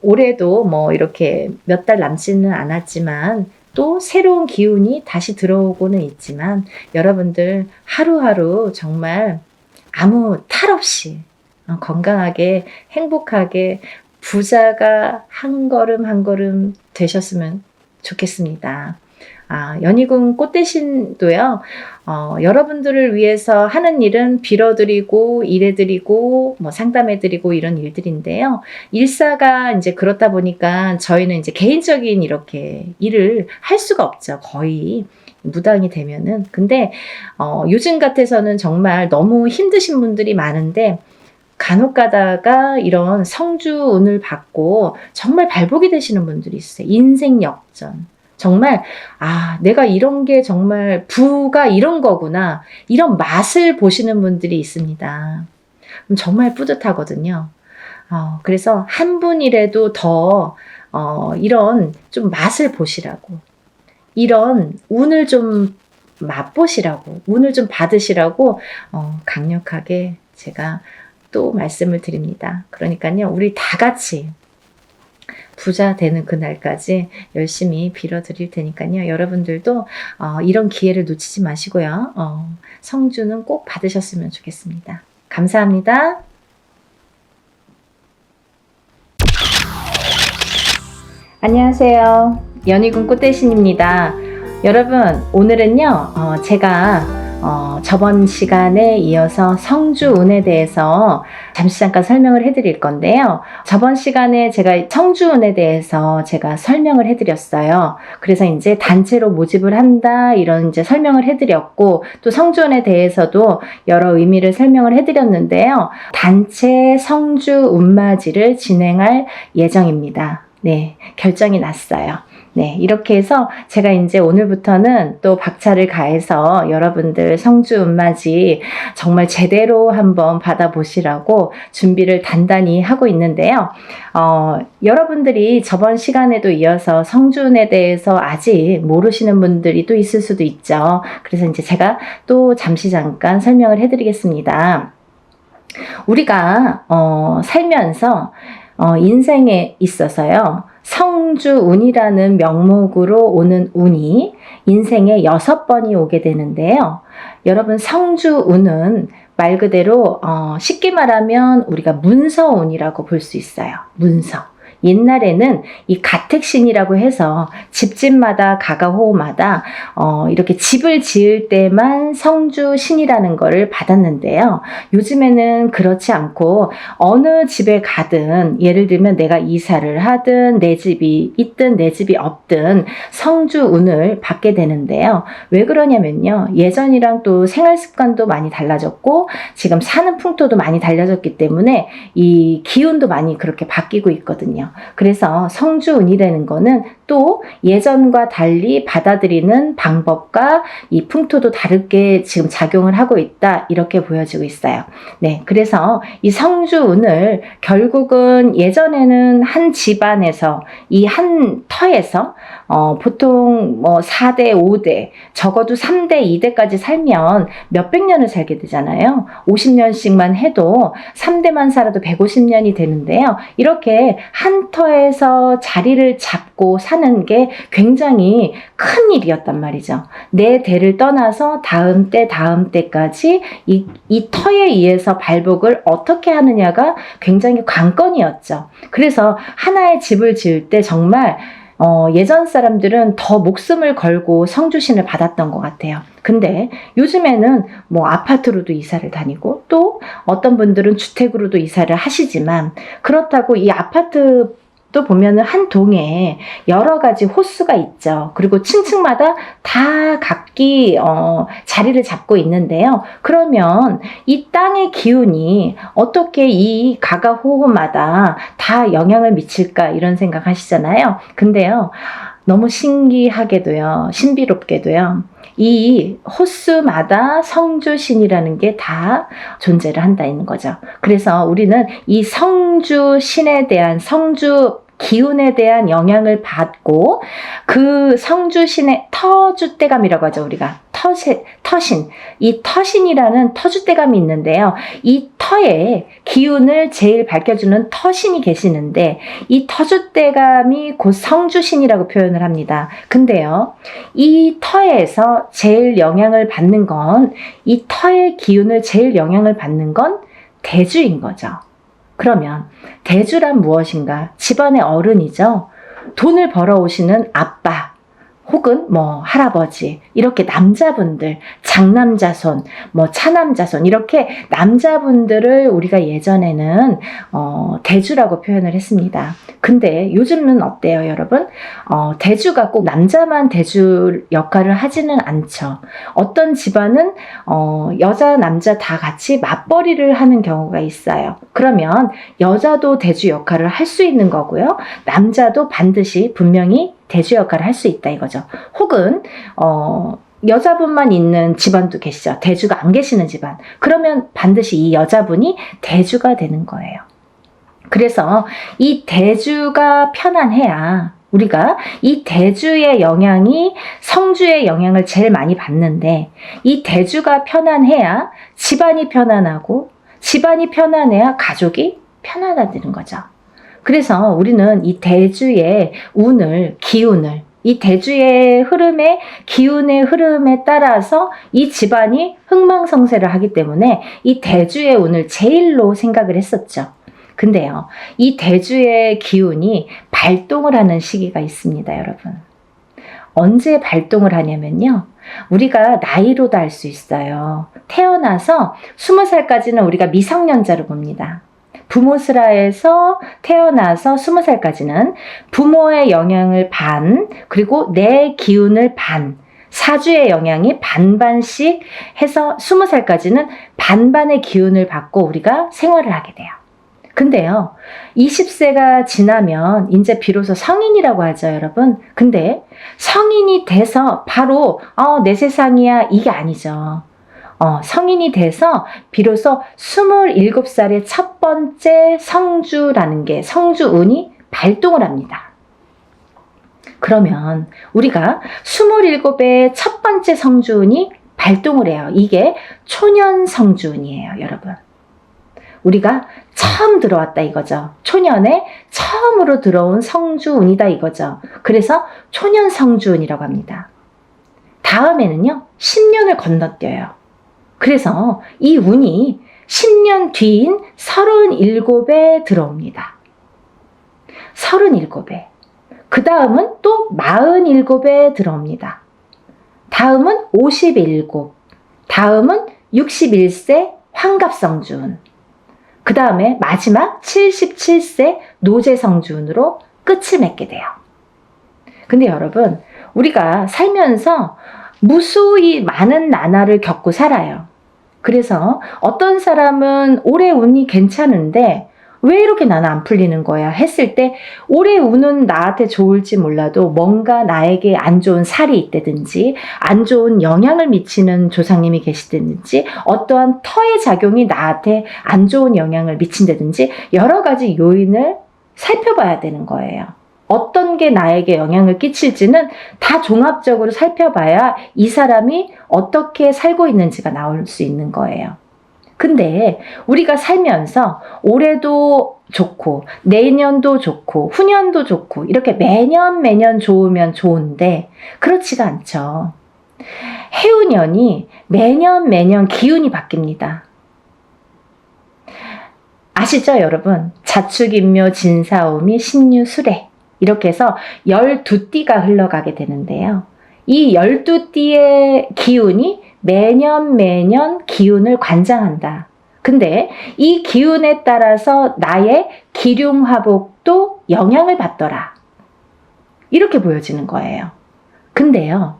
올해도 뭐 이렇게 몇 달 남지는 않았지만 또 새로운 기운이 다시 들어오고는 있지만 여러분들 하루하루 정말 아무 탈 없이 건강하게 행복하게 부자가 한 걸음 한 걸음 되셨으면 좋겠습니다. 연희궁 꽃대신도요, 여러분들을 위해서 하는 일은 빌어드리고, 일해드리고, 뭐 상담해드리고 이런 일들인데요. 일사가 이제 그렇다 보니까 저희는 이제 개인적인 이렇게 일을 할 수가 없죠. 거의 무당이 되면은. 근데, 요즘 같아서는 정말 너무 힘드신 분들이 많은데, 간혹 가다가 이런 성주운을 받고 정말 발복이 되시는 분들이 있어요. 인생 역전. 정말 내가 이런 게 정말 부가 이런 거구나, 이런 맛을 보시는 분들이 있습니다. 정말 뿌듯하거든요. 그래서 한 분이라도 더 이런 좀 맛을 보시라고, 이런 운을 좀 맛보시라고, 운을 좀 받으시라고 강력하게 제가 또 말씀을 드립니다. 그러니까요, 우리 다 같이 부자 되는 그날까지 열심히 빌어드릴 테니까요. 여러분들도 이런 기회를 놓치지 마시고요. 성주는 꼭 받으셨으면 좋겠습니다. 감사합니다. 안녕하세요. 연희궁 꽃대신입니다. 여러분, 오늘은요, 제가 저번 시간에 이어서 성주운에 대해서 잠깐 설명을 해드릴 건데요. 저번 시간에 제가 성주운에 대해서 제가 설명을 해드렸어요. 그래서 이제 단체로 모집을 한다, 이런 이제 설명을 해드렸고, 또 성주운에 대해서도 여러 의미를 설명을 해드렸는데요. 단체 성주운맞이를 진행할 예정입니다. 네, 결정이 났어요. 네, 이렇게 해서 제가 이제 오늘부터는 또 박차를 가해서 여러분들 성주운맞이 정말 제대로 한번 받아보시라고 준비를 단단히 하고 있는데요. 여러분들이 저번 시간에도 이어서 성주운에 대해서 아직 모르시는 분들이 또 있을 수도 있죠. 그래서 이제 제가 또 잠깐 설명을 해드리겠습니다. 우리가 살면서 인생에 있어서요, 성주운이라는 명목으로 오는 운이 인생에 6번이 오게 되는데요. 여러분, 성주운은 말 그대로 쉽게 말하면 우리가 문서운이라고 볼 수 있어요. 문서. 옛날에는 이 가택신이라고 해서 집집마다 가가호호마다 이렇게 집을 지을 때만 성주신이라는 거를 받았는데요. 요즘에는 그렇지 않고 어느 집에 가든, 예를 들면 내가 이사를 하든 내 집이 있든 내 집이 없든 성주운을 받게 되는데요. 왜 그러냐면요, 예전이랑 또 생활 습관도 많이 달라졌고 지금 사는 풍토도 많이 달라졌기 때문에 이 기운도 많이 그렇게 바뀌고 있거든요. 그래서 성주운이라는 거는 또 예전과 달리 받아들이는 방법과 이 풍토도 다르게 지금 작용을 하고 있다, 이렇게 보여지고 있어요. 네, 그래서 이 성주운을 결국은 예전에는 한 집안에서, 이 한 터에서 보통 뭐 4대, 5대, 적어도 3대, 2대까지 살면 몇백 년을 살게 되잖아요. 50년씩만 해도 3대만 살아도 150년이 되는데요. 이렇게 한 한 터에서 자리를 잡고 사는 게 굉장히 큰 일이었단 말이죠. 내 대를 떠나서 다음 때까지 이 터에 의해서 발복을 어떻게 하느냐가 굉장히 관건이었죠. 그래서 하나의 집을 지을 때 정말 예전 사람들은 더 목숨을 걸고 성주신을 받았던 것 같아요. 근데 요즘에는 뭐 아파트로도 이사를 다니고 또 어떤 분들은 주택으로도 이사를 하시지만, 그렇다고 이 아파트 또 보면은 한 동에 여러 가지 호수가 있죠. 그리고 층층마다 다 각기 자리를 잡고 있는데요. 그러면 이 땅의 기운이 어떻게 이 가가호호마다 다 영향을 미칠까, 이런 생각 하시잖아요. 근데요, 너무 신기하게도요, 신비롭게도요, 이 호수마다 성주신이라는 게 다 존재를 한다는 거죠. 그래서 우리는 이 성주신에 대한, 성주 기운에 대한 영향을 받고, 그 성주신의 터줏대감이라고 하죠. 우리가 터신, 이 터신이라는 터줏대감이 있는데요. 이 터의 기운을 제일 밝혀주는 터신이 계시는데, 이 터줏대감이 곧 성주신이라고 표현을 합니다. 근데요, 이 터에서 제일 영향을 받는 건, 이 터의 기운을 제일 영향을 받는 건 대주인 거죠. 그러면 대주란 무엇인가? 집안의 어른이죠. 돈을 벌어오시는 아빠 혹은 뭐 할아버지, 이렇게 남자분들, 장남자손, 뭐 차남자손, 이렇게 남자분들을 우리가 예전에는 대주라고 표현을 했습니다. 근데 요즘은 어때요, 여러분? 대주가 꼭 남자만 대주 역할을 하지는 않죠. 어떤 집안은 여자, 남자 다 같이 맞벌이를 하는 경우가 있어요. 그러면 여자도 대주 역할을 할 수 있는 거고요. 남자도 반드시 분명히 대주 역할을 할 수 있다 이거죠. 혹은 여자분만 있는 집안도 계시죠. 대주가 안 계시는 집안. 그러면 반드시 이 여자분이 대주가 되는 거예요. 그래서 이 대주가 편안해야 우리가 이 대주의 영향이 성주의 영향을 제일 많이 받는데, 이 대주가 편안해야 집안이 편안하고, 집안이 편안해야 가족이 편안해지는 거죠. 그래서 우리는 이 대주의 운을, 기운을, 이 대주의 흐름에, 기운의 흐름에 따라서 이 집안이 흥망성쇠를 하기 때문에 이 대주의 운을 제일로 생각을 했었죠. 근데요, 이 대주의 기운이 발동을 하는 시기가 있습니다, 여러분. 언제 발동을 하냐면요, 우리가 나이로도 알 수 있어요. 태어나서 20살까지는 우리가 미성년자로 봅니다. 부모스라에서 태어나서 20살까지는 부모의 영향을 반, 그리고 내 기운을 반, 사주의 영향이 반반씩 해서 20살까지는 반반의 기운을 받고 우리가 생활을 하게 돼요. 근데요, 20세가 지나면 이제 비로소 성인이라고 하죠, 여러분. 근데 성인이 돼서 바로 내 세상이야, 이게 아니죠. 성인이 돼서 비로소 27살의 첫 번째 성주라는 게, 성주운이 발동을 합니다. 그러면 우리가 27의 첫 번째 성주운이 발동을 해요. 이게 초년 성주운이에요, 여러분. 우리가 처음 들어왔다 이거죠. 초년에 처음으로 들어온 성주운이다 이거죠. 그래서 초년 성주운이라고 합니다. 다음에는요, 10년을 건너뛰어요. 그래서 이 운이 10년 뒤인 37에 들어옵니다. 37에. 그 다음은 또 47에 들어옵니다. 다음은 57. 다음은 61세 환갑성주운. 그 다음에 마지막 77세 노제성주운으로 끝을 맺게 돼요. 근데 여러분, 우리가 살면서 무수히 많은 나날을 겪고 살아요. 그래서 어떤 사람은 올해 운이 괜찮은데 왜 이렇게 나는 안 풀리는 거야 했을 때, 올해 운은 나한테 좋을지 몰라도 뭔가 나에게 안 좋은 살이 있다든지, 안 좋은 영향을 미치는 조상님이 계시다든지, 어떠한 터의 작용이 나한테 안 좋은 영향을 미친다든지, 여러 가지 요인을 살펴봐야 되는 거예요. 어떤 게 나에게 영향을 끼칠지는 다 종합적으로 살펴봐야 이 사람이 어떻게 살고 있는지가 나올 수 있는 거예요. 근데 우리가 살면서 올해도 좋고 내년도 좋고 후년도 좋고 이렇게 매년 좋으면 좋은데 그렇지가 않죠. 해운년이 매년 기운이 바뀝니다. 아시죠, 여러분? 자축인묘 진사오미 신유술해 이렇게 해서 12띠가 흘러가게 되는데요. 이 12띠의 기운이 매년 기운을 관장한다. 근데 이 기운에 따라서 나의 기륭화복도 영향을 받더라. 이렇게 보여지는 거예요. 근데요,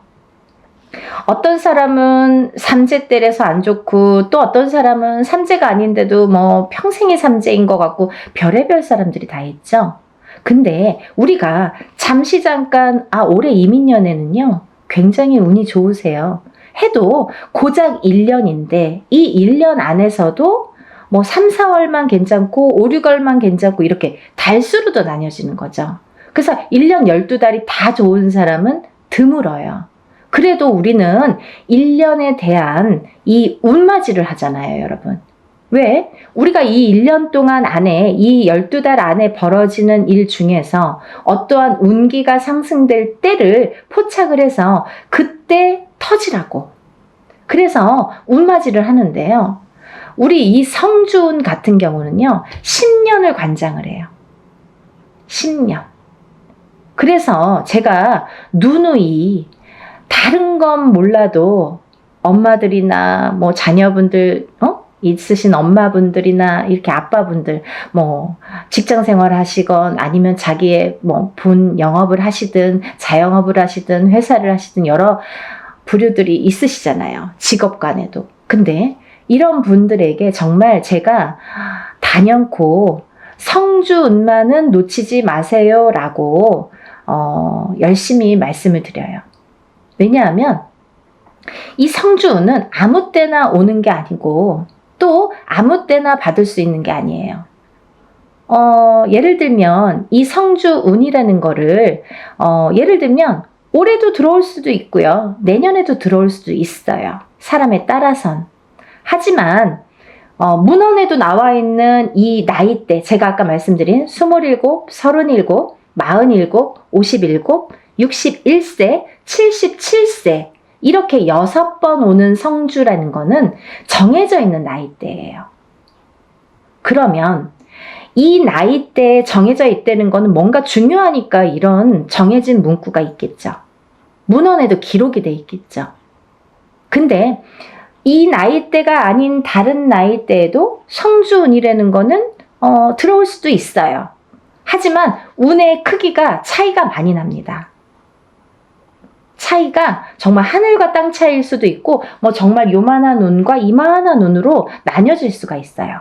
어떤 사람은 삼재때려서 안 좋고 또 어떤 사람은 삼재가 아닌데도 뭐 평생이 삼재인 것 같고 별의별 사람들이 다 있죠. 근데 우리가 잠시 잠깐 올해 이민년에는요 굉장히 운이 좋으세요 해도 고작 1년인데 이 1년 안에서도 뭐 3, 4월만 괜찮고 5, 6월만 괜찮고 이렇게 달수로도 나뉘어지는 거죠. 그래서 1년 12달이 다 좋은 사람은 드물어요. 그래도 우리는 1년에 대한 이 운맞이를 하잖아요, 여러분. 왜? 우리가 이 1년 동안 안에 이 12달 안에 벌어지는 일 중에서 어떠한 운기가 상승될 때를 포착을 해서 그때 터지라고. 그래서 운맞이를 하는데요. 우리 이 성주운 같은 경우는요. 10년을 관장을 해요. 10년. 그래서 제가 누누이 다른 건 몰라도 엄마들이나 뭐 자녀분들 있으신 엄마분들이나 이렇게 아빠분들 뭐 직장 생활 하시건 아니면 자기의 뭐 본 영업을 하시든 자영업을 하시든 회사를 하시든 여러 부류들이 있으시잖아요. 직업 간에도. 근데 이런 분들에게 정말 제가 단연코 성주운만은 놓치지 마세요 라고 열심히 말씀을 드려요. 왜냐하면 이 성주운은 아무 때나 오는 게 아니고 또 아무 때나 받을 수 있는 게 아니에요. 예를 들면 이 성주운이라는 거를 예를 들면 올해도 들어올 수도 있고요. 내년에도 들어올 수도 있어요. 사람에 따라선. 하지만 문헌에도 나와 있는 이 나이대, 제가 아까 말씀드린 27, 37, 47, 57, 61세, 77세 이렇게 6번 오는 성주라는 거는 정해져 있는 나이대예요. 그러면 이 나이대에 정해져 있다는 거는 뭔가 중요하니까 이런 정해진 문구가 있겠죠. 문헌에도 기록이 돼 있겠죠. 근데 이 나이대가 아닌 다른 나이대에도 성주운이라는 거는 들어올 수도 있어요. 하지만 운의 크기가 차이가 많이 납니다. 차이가 정말 하늘과 땅 차이일 수도 있고 뭐 정말 요만한 운과 이만한 운으로 나뉘어질 수가 있어요.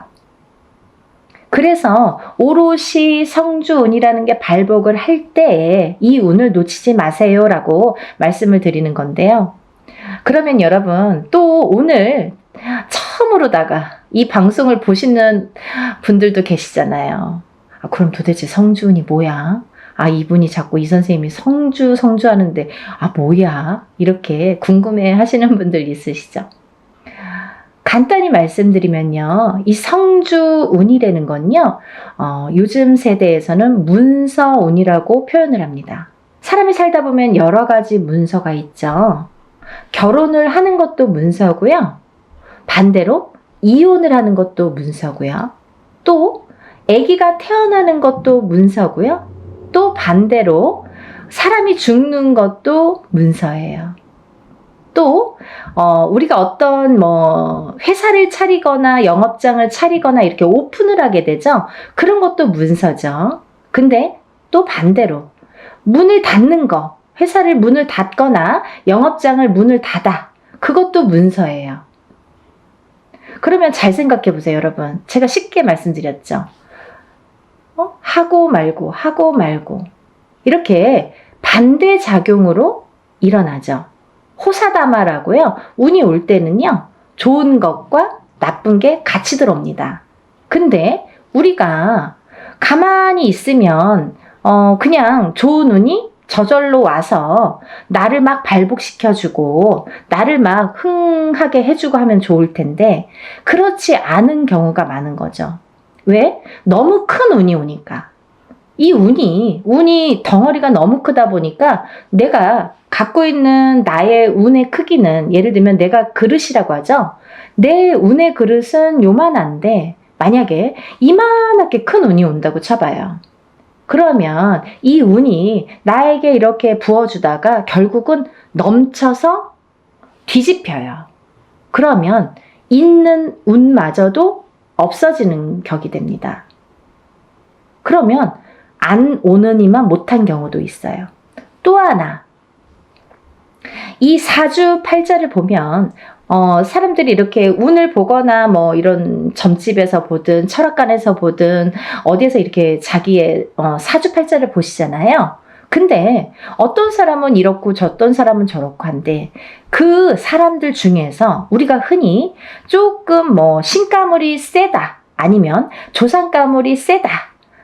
그래서 오롯이 성주운이라는 게 발복을 할 때에 이 운을 놓치지 마세요 라고 말씀을 드리는 건데요. 그러면 여러분 또 오늘 처음으로다가 이 방송을 보시는 분들도 계시잖아요. 그럼 도대체 성주운이 뭐야? 이분이 자꾸 이 선생님이 성주 하는데 뭐야? 이렇게 궁금해 하시는 분들 있으시죠? 간단히 말씀드리면요. 이 성주운이라는 건요. 요즘 세대에서는 문서운이라고 표현을 합니다. 사람이 살다 보면 여러 가지 문서가 있죠. 결혼을 하는 것도 문서고요. 반대로 이혼을 하는 것도 문서고요. 또 아기가 태어나는 것도 문서고요. 또 반대로 사람이 죽는 것도 문서예요. 또 우리가 어떤 회사를 차리거나 영업장을 차리거나 이렇게 오픈을 하게 되죠. 그런 것도 문서죠. 근데 또 반대로 문을 닫는 거, 회사를 문을 닫거나 영업장을 문을 닫아. 그것도 문서예요. 그러면 잘 생각해 보세요, 여러분. 제가 쉽게 말씀드렸죠. 하고 말고 이렇게 반대작용으로 일어나죠. 호사다마라고요. 운이 올 때는요. 좋은 것과 나쁜 게 같이 들어옵니다. 근데 우리가 가만히 있으면 그냥 좋은 운이 저절로 와서 나를 막 발복시켜주고 나를 막 흥하게 해주고 하면 좋을 텐데 그렇지 않은 경우가 많은 거죠. 왜? 너무 큰 운이 오니까. 이 운이 덩어리가 너무 크다 보니까 내가 갖고 있는 나의 운의 크기는, 예를 들면 내가 그릇이라고 하죠. 내 운의 그릇은 요만한데 만약에 이만하게 큰 운이 온다고 쳐봐요. 그러면 이 운이 나에게 이렇게 부어주다가 결국은 넘쳐서 뒤집혀요. 그러면 있는 운마저도 없어지는 격이 됩니다. 그러면 안 오느니만 못한 경우도 있어요. 또 하나, 이 사주팔자를 보면 사람들이 이렇게 운을 보거나 뭐 이런 점집에서 보든 철학관에서 보든 어디에서 이렇게 자기의 사주팔자를 보시잖아요. 근데 어떤 사람은 이렇고 어떤 사람은 저렇고 한데 그 사람들 중에서 우리가 흔히 조금 뭐 신가물이 세다, 아니면 조상가물이 세다,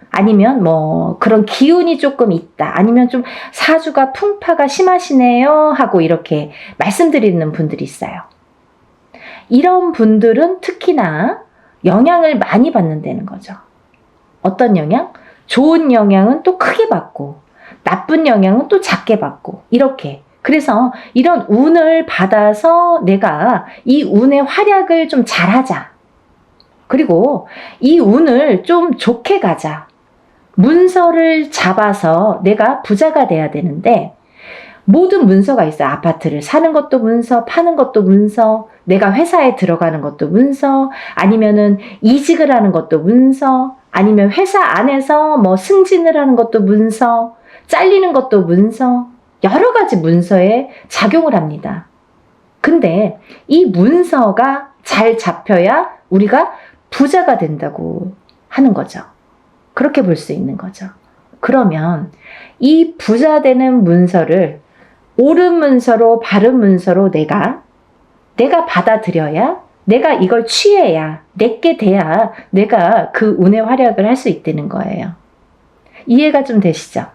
아니면 뭐 그런 기운이 조금 있다, 아니면 좀 사주가 풍파가 심하시네요 하고 이렇게 말씀드리는 분들이 있어요. 이런 분들은 특히나 영향을 많이 받는다는 거죠. 어떤 영향? 좋은 영향은 또 크게 받고 나쁜 영향은 또 작게 받고 이렇게. 그래서 이런 운을 받아서 내가 이 운의 활약을 좀 잘하자. 그리고 이 운을 좀 좋게 가자. 문서를 잡아서 내가 부자가 돼야 되는데 모든 문서가 있어요. 아파트를 사는 것도 문서, 파는 것도 문서, 내가 회사에 들어가는 것도 문서, 아니면은 이직을 하는 것도 문서, 아니면 회사 안에서 뭐 승진을 하는 것도 문서, 잘리는 것도 문서, 여러 가지 문서에 작용을 합니다. 근데 이 문서가 잘 잡혀야 우리가 부자가 된다고 하는 거죠. 그렇게 볼 수 있는 거죠. 그러면 이 부자 되는 문서를 옳은 문서로, 바른 문서로 내가 받아들여야, 내가 이걸 취해야, 내게 돼야 내가 그 운의 활약을 할 수 있다는 거예요. 이해가 좀 되시죠?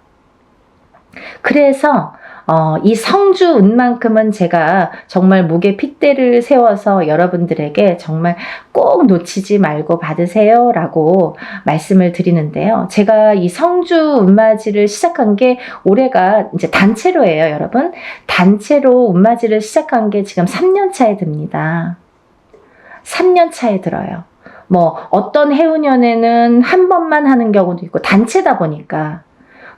그래서 이 성주 운만큼은 제가 정말 목에 핏대를 세워서 여러분들에게 정말 꼭 놓치지 말고 받으세요 라고 말씀을 드리는데요. 제가 이 성주 운맞이를 시작한 게 올해가 이제 단체로예요, 여러분. 단체로 운맞이를 시작한 게 지금 3년 차에 듭니다. 3년 차에 들어요. 뭐 어떤 해운년에는 한 번만 하는 경우도 있고, 단체다 보니까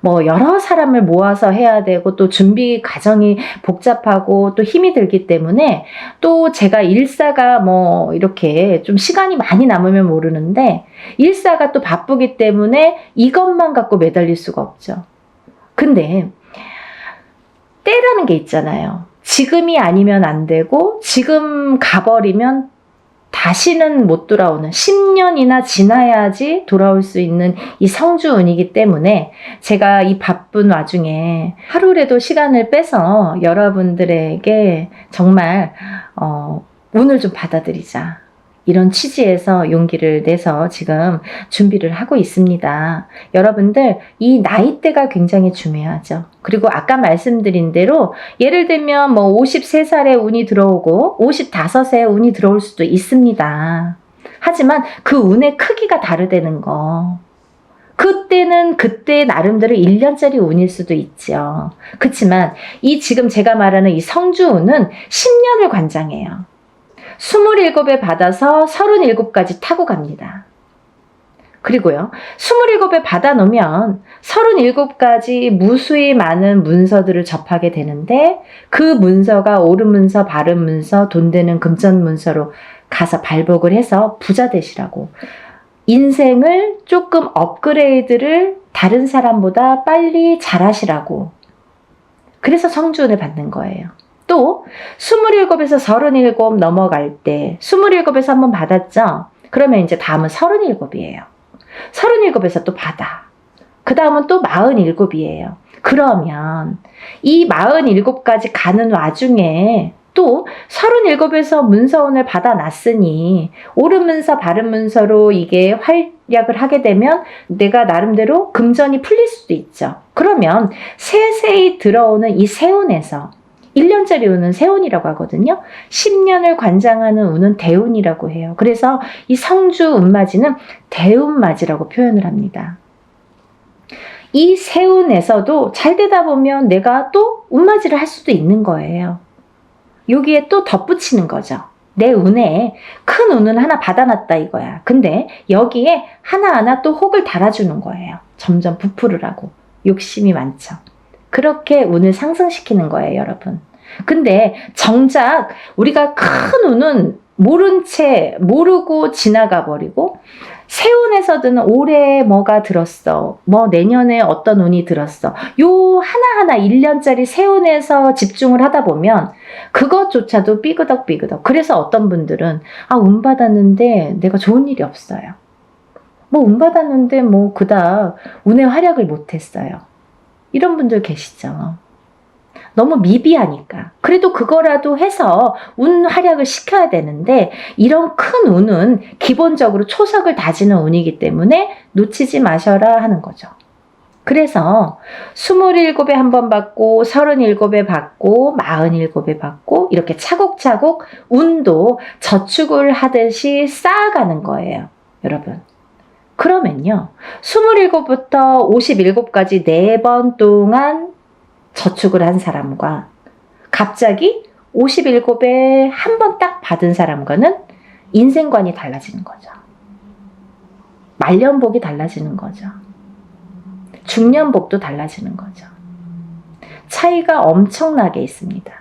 뭐 여러 사람을 모아서 해야 되고 또 준비 과정이 복잡하고 또 힘이 들기 때문에, 또 제가 일사가 뭐 이렇게 좀 시간이 많이 남으면 모르는데 일사가 또 바쁘기 때문에 이것만 갖고 매달릴 수가 없죠. 근데 때라는 게 있잖아요. 지금이 아니면 안 되고 지금 가버리면 다시는 못 돌아오는, 10년이나 지나야지 돌아올 수 있는 이 성주운이기 때문에 제가 이 바쁜 와중에 하루라도 시간을 빼서 여러분들에게 정말 운을 좀 받아들이자, 이런 취지에서 용기를 내서 지금 준비를 하고 있습니다. 여러분들, 이 나이대가 굉장히 중요하죠. 그리고 아까 말씀드린 대로 예를 들면 뭐 53살에 운이 들어오고 55세에 운이 들어올 수도 있습니다. 하지만 그 운의 크기가 다르다는 거. 그때는 그때 나름대로 1년짜리 운일 수도 있죠. 그렇지만 이 지금 제가 말하는 이 성주운은 10년을 관장해요. 27에 받아서 37까지 타고 갑니다. 그리고요, 27에 받아 놓으면 37까지 무수히 많은 문서들을 접하게 되는데, 그 문서가 옳은 문서, 바른 문서, 돈 되는 금전 문서로 가서 발복을 해서 부자 되시라고, 인생을 조금 업그레이드를 다른 사람보다 빨리 잘하시라고, 그래서 성주운을 받는 거예요. 또 27에서 37 넘어갈 때, 27에서 한번 받았죠? 그러면 이제 다음은 37이에요. 37에서 또 받아. 그 다음은 또 47이에요. 그러면 이 47까지 가는 와중에 또 37에서 문서운을 받아놨으니 옳은 문서, 바른 문서로 이게 활약을 하게 되면 내가 나름대로 금전이 풀릴 수도 있죠. 그러면 세세히 들어오는 이 세운에서 1년짜리 운은 세운이라고 하거든요. 10년을 관장하는 운은 대운이라고 해요. 그래서 이 성주 운맞이는 대운맞이라고 표현을 합니다. 이 세운에서도 잘 되다 보면 내가 또 운맞이를 할 수도 있는 거예요. 여기에 또 덧붙이는 거죠. 내 운에 큰 운은 하나 받아놨다 이거야. 근데 여기에 하나하나 또 혹을 달아주는 거예요. 점점 부풀으라고. 욕심이 많죠. 그렇게 운을 상승시키는 거예요, 여러분. 근데 정작 우리가 큰 운은 모른 채 모르고 지나가 버리고 세운에서든 올해 뭐가 들었어, 뭐 내년에 어떤 운이 들었어, 요 하나하나 1년짜리 세운에서 집중을 하다 보면 그것조차도 삐그덕삐그덕. 그래서 어떤 분들은 운 받았는데 내가 좋은 일이 없어요. 뭐 운 받았는데 뭐 그닥 운의 활약을 못했어요. 이런 분들 계시죠. 너무 미비하니까. 그래도 그거라도 해서 운 활약을 시켜야 되는데 이런 큰 운은 기본적으로 초석을 다지는 운이기 때문에 놓치지 마셔라 하는 거죠. 그래서 27에 한 번 받고 37에 받고 47에 받고 이렇게 차곡차곡 운도 저축을 하듯이 쌓아가는 거예요. 여러분. 그러면요. 27부터 57까지 4번 동안 저축을 한 사람과 갑자기 57에 한 번 딱 받은 사람과는 인생관이 달라지는 거죠. 말년복이 달라지는 거죠. 중년복도 달라지는 거죠. 차이가 엄청나게 있습니다.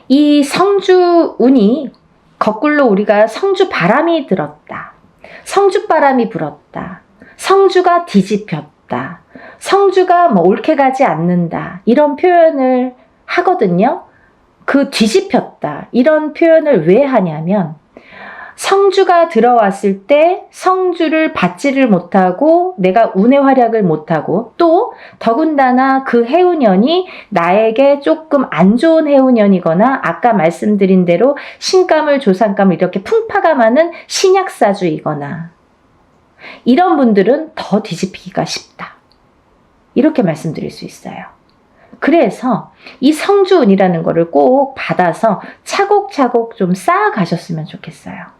이 성주 운이 거꾸로 우리가 성주 바람이 들었다. 성주 바람이 불었다. 성주가 뒤집혔다. 성주가 뭐 옳게 가지 않는다. 이런 표현을 하거든요. 그 뒤집혔다. 이런 표현을 왜 하냐면 성주가 들어왔을 때 성주를 받지를 못하고 내가 운의 활약을 못하고 또 더군다나 그 해운년이 나에게 조금 안 좋은 해운년이거나 아까 말씀드린 대로 신감을 조상감을 이렇게 풍파가 많은 신약사주이거나 이런 분들은 더 뒤집히기가 쉽다. 이렇게 말씀드릴 수 있어요. 그래서 이 성주운이라는 거를 꼭 받아서 차곡차곡 좀 쌓아가셨으면 좋겠어요.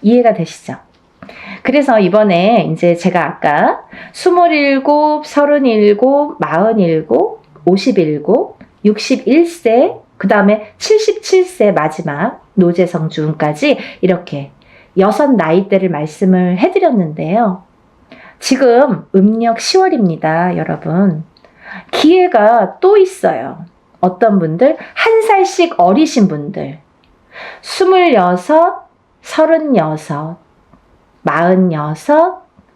이해가 되시죠? 그래서 이번에 이제 제가 아까 27, 37, 47, 57, 61세, 그 다음에 77세 마지막 노제성주운까지 이렇게 6 나이대를 말씀을 해드렸는데요. 지금 음력 10월입니다, 여러분. 기회가 또 있어요. 어떤 분들, 1살씩 어리신 분들, 26, 36, 46,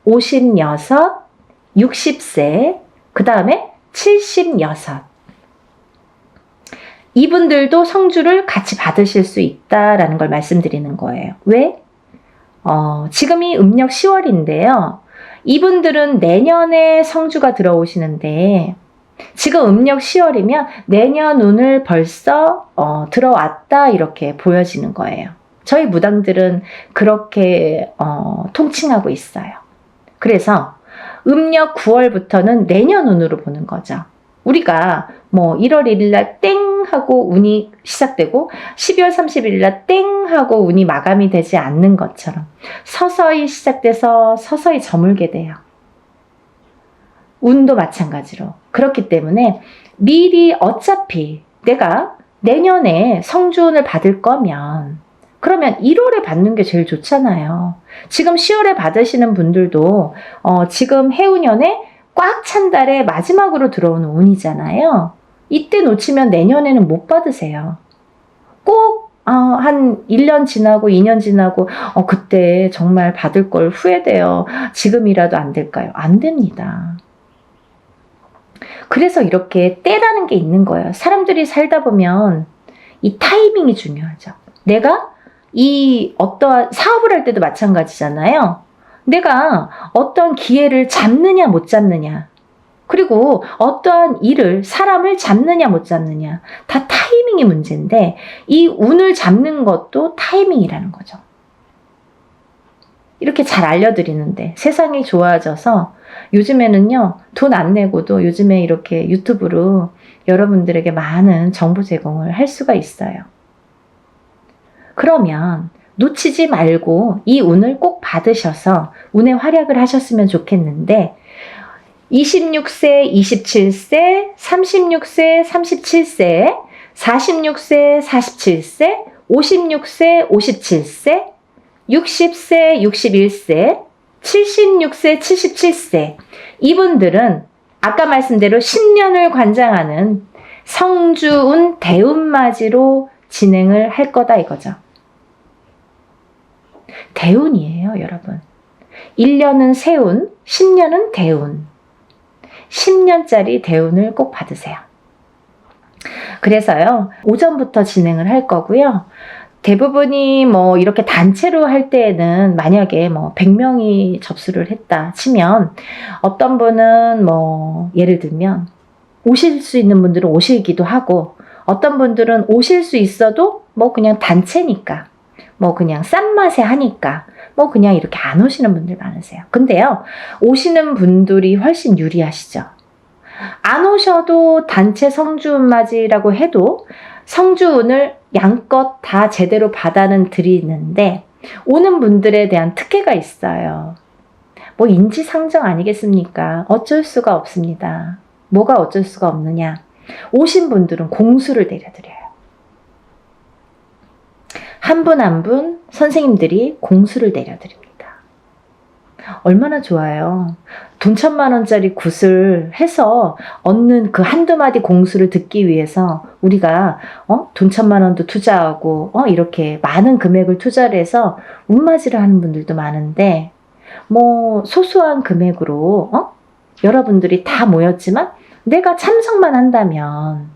56, 60세, 그 다음에 76. 이분들도 성주를 같이 받으실 수 있다라는 걸 말씀드리는 거예요. 왜? 지금이 음력 10월인데요. 이분들은 내년에 성주가 들어오시는데 지금 음력 10월이면 내년 운을 벌써 들어왔다 이렇게 보여지는 거예요. 저희 무당들은 그렇게 통칭하고 있어요. 그래서 음력 9월부터는 내년 운으로 보는 거죠. 우리가 뭐 1월 1일날 땡 하고 운이 시작되고 12월 31일날 땡 하고 운이 마감이 되지 않는 것처럼 서서히 시작돼서 서서히 저물게 돼요. 운도 마찬가지로. 그렇기 때문에 미리 어차피 내가 내년에 성주운을 받을 거면 그러면 1월에 받는 게 제일 좋잖아요. 지금 10월에 받으시는 분들도 지금 해운년에 꽉 찬 달에 마지막으로 들어오는 운이잖아요. 이때 놓치면 내년에는 못 받으세요. 꼭 한 1년 지나고 2년 지나고 그때 정말 받을 걸 후회돼요. 지금이라도 안 될까요? 안 됩니다. 그래서 이렇게 때라는 게 있는 거예요. 사람들이 살다 보면 이 타이밍이 중요하죠. 내가 이 어떠한 사업을 할 때도 마찬가지잖아요. 내가 어떤 기회를 잡느냐 못 잡느냐, 그리고 어떠한 일을 사람을 잡느냐 못 잡느냐, 다 타이밍이 문제인데 이 운을 잡는 것도 타이밍이라는 거죠. 이렇게 잘 알려드리는데 세상이 좋아져서 요즘에는요, 돈 안 내고도 요즘에 이렇게 유튜브로 여러분들에게 많은 정보 제공을 할 수가 있어요. 그러면 놓치지 말고 이 운을 꼭 받으셔서 운의 활약을 하셨으면 좋겠는데 26세, 27세, 36세, 37세, 46세, 47세, 56세, 57세, 60세, 61세, 76세, 77세 이분들은 아까 말씀대로 10년을 관장하는 성주운 대운맞이로 진행을 할 거다 이거죠. 대운이에요, 여러분. 1년은 세운, 10년은 대운. 10년짜리 대운을 꼭 받으세요. 그래서요, 오전부터 진행을 할 거고요. 대부분이 뭐 이렇게 단체로 할 때에는 만약에 뭐 100명이 접수를 했다 치면 어떤 분은 뭐 예를 들면 오실 수 있는 분들은 오시기도 하고 어떤 분들은 오실 수 있어도 뭐 그냥 단체니까 뭐 그냥 싼 맛에 하니까 뭐 그냥 이렇게 안 오시는 분들 많으세요. 근데요, 오시는 분들이 훨씬 유리하시죠. 안 오셔도 단체 성주운맞이라고 해도 성주운을 양껏 다 제대로 받아는 드리는데 오는 분들에 대한 특혜가 있어요. 뭐 인지상정 아니겠습니까? 어쩔 수가 없습니다. 뭐가 어쩔 수가 없느냐? 오신 분들은 공수를 내려드려요. 한 분 한 분 선생님들이 공수를 내려드립니다. 얼마나 좋아요. 돈 1,000,000원짜리 굿을 해서 얻는 그 한두 마디 공수를 듣기 위해서 우리가 돈 1,000,000원도 투자하고 이렇게 많은 금액을 투자를 해서 운맞이를 하는 분들도 많은데 뭐 소소한 금액으로 여러분들이 다 모였지만 내가 참석만 한다면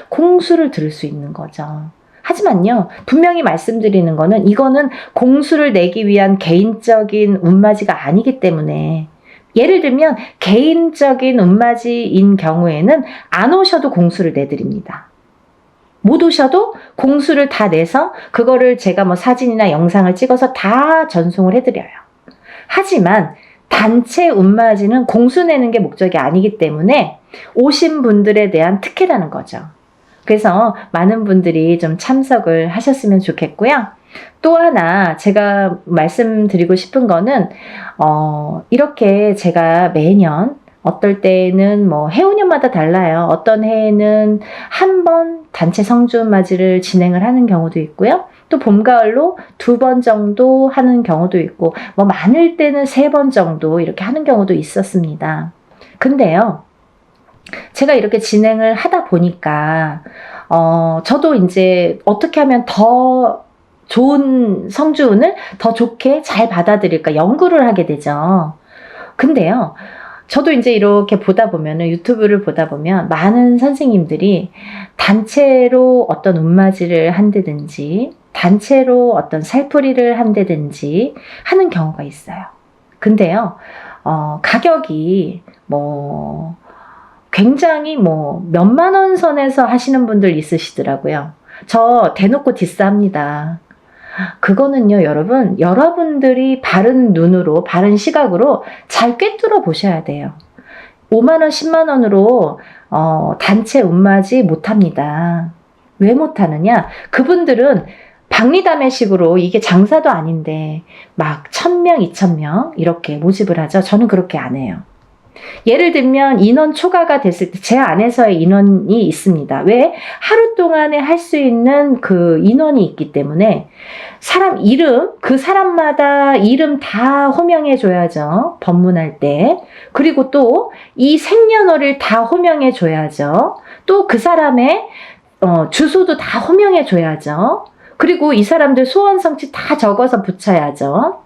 공수를 들을 수 있는 거죠. 하지만요, 분명히 말씀드리는 거는 이거는 공수를 내기 위한 개인적인 운맞이가 아니기 때문에 예를 들면 개인적인 운맞이인 경우에는 안 오셔도 공수를 내드립니다. 못 오셔도 공수를 다 내서 그거를 제가 뭐 사진이나 영상을 찍어서 다 전송을 해드려요. 하지만 단체 운맞이는 공수 내는 게 목적이 아니기 때문에 오신 분들에 대한 특혜라는 거죠. 그래서 많은 분들이 좀 참석을 하셨으면 좋겠고요. 또 하나 제가 말씀드리고 싶은 거는 이렇게 제가 매년 어떨 때는 뭐 해운년마다 달라요. 어떤 해에는 한 번 단체 성주운맞이를 진행을 하는 경우도 있고요. 또 봄, 가을로 2번 정도 하는 경우도 있고 뭐 많을 때는 3번 정도 이렇게 하는 경우도 있었습니다. 근데요, 제가 이렇게 진행을 하다 보니까 저도 이제 어떻게 하면 더 좋은 성주운을 더 좋게 잘 받아들일까 연구를 하게 되죠. 근데요, 저도 이제 이렇게 보다 보면은 유튜브를 보다 보면 많은 선생님들이 단체로 어떤 운맞이를 한다든지 단체로 어떤 살풀이를 한다든지 하는 경우가 있어요. 근데요, 가격이 뭐 굉장히 뭐 몇만 원 선에서 하시는 분들 있으시더라고요. 저 대놓고 디스합니다. 그거는요, 여러분, 여러분들이 바른 눈으로, 바른 시각으로 잘 꿰뚫어 보셔야 돼요. 5만 원, 10만 원으로 단체 운맞이 못합니다. 왜 못하느냐? 그분들은 박리담회식으로 이게 장사도 아닌데 막 1,000명, 2,000명 이렇게 모집을 하죠. 저는 그렇게 안 해요. 예를 들면 인원 초과가 됐을 때 제 안에서의 인원이 있습니다. 왜? 하루 동안에 할 수 있는 그 인원이 있기 때문에 사람 이름, 그 사람마다 이름 다 호명해 줘야죠. 법문할 때. 그리고 또 이 생년월일 다 호명해 줘야죠. 또 그 사람의 주소도 다 호명해 줘야죠. 그리고 이 사람들 소원 성취 다 적어서 붙여야죠.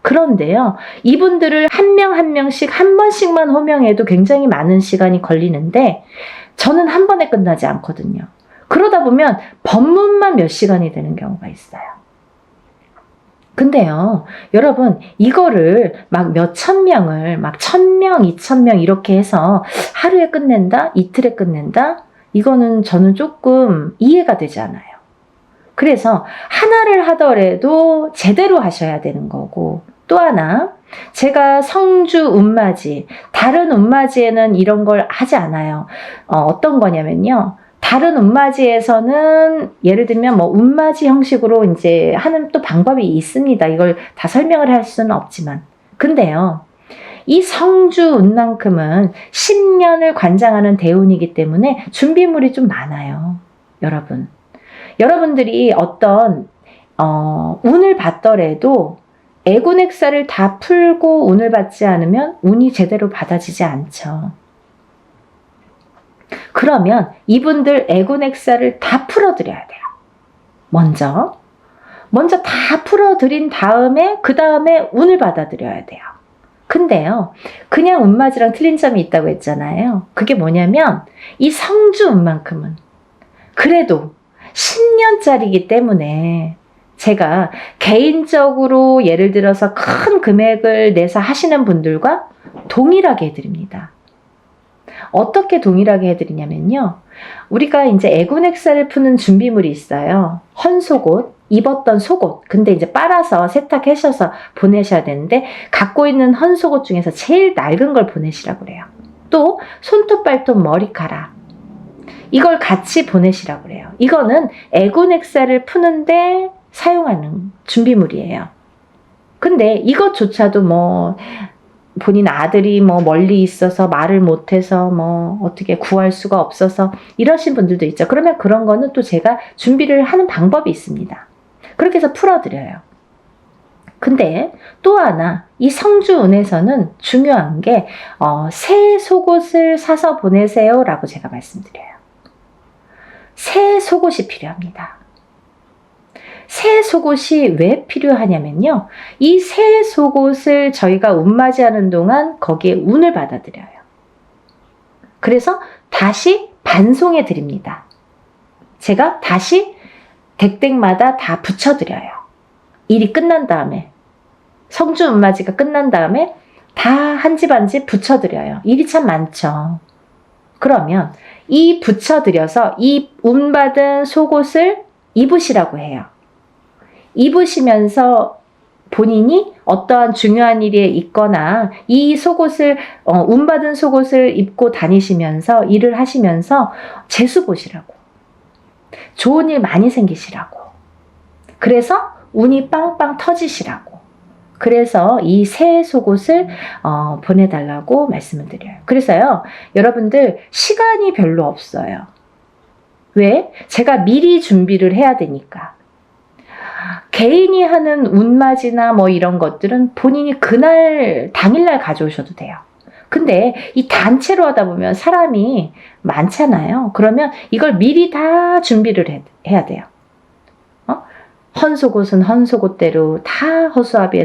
그런데요, 이분들을 한 명 한 명씩 한 번씩만 호명해도 굉장히 많은 시간이 걸리는데 저는 한 번에 끝나지 않거든요. 그러다 보면 법문만 몇 시간이 되는 경우가 있어요. 근데요, 여러분, 이거를 막 몇천 명을 막 1,000명, 2,000명 이렇게 해서 하루에 끝낸다? 이틀에 끝낸다? 이거는 저는 조금 이해가 되지 않아요. 그래서 하나를 하더라도 제대로 하셔야 되는 거고, 또 하나, 제가 성주 운맞이, 다른 운맞이에는 이런 걸 하지 않아요. 어떤 거냐면요. 다른 운맞이에서는 예를 들면 뭐 운맞이 형식으로 이제 하는 또 방법이 있습니다. 이걸 다 설명을 할 수는 없지만. 근데요. 이 성주 운만큼은 10년을 관장하는 대운이기 때문에 준비물이 좀 많아요. 여러분. 여러분들이 어떤 운을 받더라도 애군액사를 다 풀고 운을 받지 않으면 운이 제대로 받아지지 않죠. 그러면 이분들 애군액사를 다 풀어드려야 돼요. 먼저 다 풀어드린 다음에 그 다음에 운을 받아들여야 돼요. 근데요, 그냥 운맞이랑 틀린 점이 있다고 했잖아요. 그게 뭐냐면 이 성주 운만큼은 그래도 10년짜리이기 때문에 제가 개인적으로 예를 들어서 큰 금액을 내서 하시는 분들과 동일하게 해드립니다. 어떻게 동일하게 해드리냐면요. 우리가 이제 애군액사를 푸는 준비물이 있어요. 헌속옷, 입었던 속옷. 근데 이제 빨아서 세탁하셔서 보내셔야 되는데 갖고 있는 헌속옷 중에서 제일 낡은 걸 보내시라고 그래요. 또 손톱, 발톱, 머리카락. 이걸 같이 보내시라고 그래요. 이거는 애군액사를 푸는데 사용하는 준비물이에요. 근데 이것조차도 뭐 본인 아들이 뭐 멀리 있어서 말을 못해서 뭐 어떻게 구할 수가 없어서 이러신 분들도 있죠. 그러면 그런 거는 또 제가 준비를 하는 방법이 있습니다. 그렇게 해서 풀어드려요. 근데 또 하나, 이 성주운에서는 중요한 게 새 속옷을 사서 보내세요 라고 제가 말씀드려요. 새 속옷이 필요합니다. 새 속옷이 왜 필요하냐면요. 이 새 속옷을 저희가 운맞이하는 동안 거기에 운을 받아들여요. 그래서 다시 반송해 드립니다. 제가 다시 댁댁마다 다 붙여드려요. 일이 끝난 다음에, 성주 운맞이가 끝난 다음에 다 한 집 한 집 붙여드려요. 일이 참 많죠. 그러면 이 붙여드려서 이 운받은 속옷을 입으시라고 해요. 입으시면서 본인이 어떠한 중요한 일에 있거나 이 속옷을 운받은 속옷을 입고 다니시면서 일을 하시면서 재수 보시라고, 좋은 일 많이 생기시라고, 그래서 운이 빵빵 터지시라고, 그래서 이 새 속옷을 보내달라고 말씀을 드려요. 그래서요, 여러분들 시간이 별로 없어요. 왜? 제가 미리 준비를 해야 되니까. 개인이 하는 운맞이나 뭐 이런 것들은 본인이 그날 당일날 가져오셔도 돼요. 근데 이 단체로 하다 보면 사람이 많잖아요. 그러면 이걸 미리 다 준비를 해야 돼요. 헌속옷은 헌속옷대로 다 허수아비에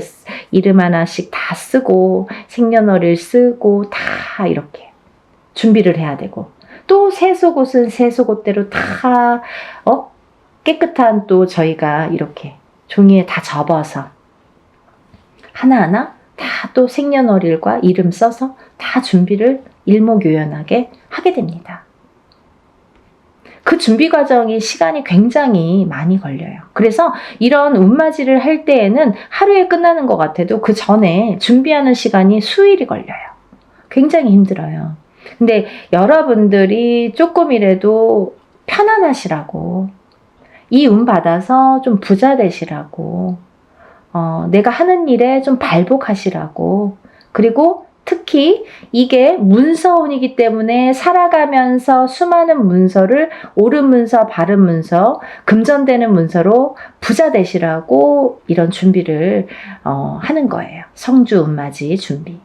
이름 하나씩 다 쓰고 생년월일 쓰고 다 이렇게 준비를 해야 되고, 또 새 속옷은 새 속옷대로 다 깨끗한 또 저희가 이렇게 종이에 다 접어서 하나하나 다 또 생년월일과 이름 써서 다 준비를 일목요연하게 하게 됩니다. 그 준비 과정이 시간이 굉장히 많이 걸려요. 그래서 이런 운맞이를 할 때에는 하루에 끝나는 것 같아도 그 전에 준비하는 시간이 수일이 걸려요. 굉장히 힘들어요. 근데 여러분들이 조금이라도 편안하시라고, 이 운 받아서 좀 부자 되시라고, 내가 하는 일에 좀 발복하시라고, 그리고 특히 이게 문서운이기 때문에 살아가면서 수많은 문서를 옳은 문서, 바른 문서, 금전되는 문서로 부자 되시라고 이런 준비를 하는 거예요. 성주 운맞이 준비.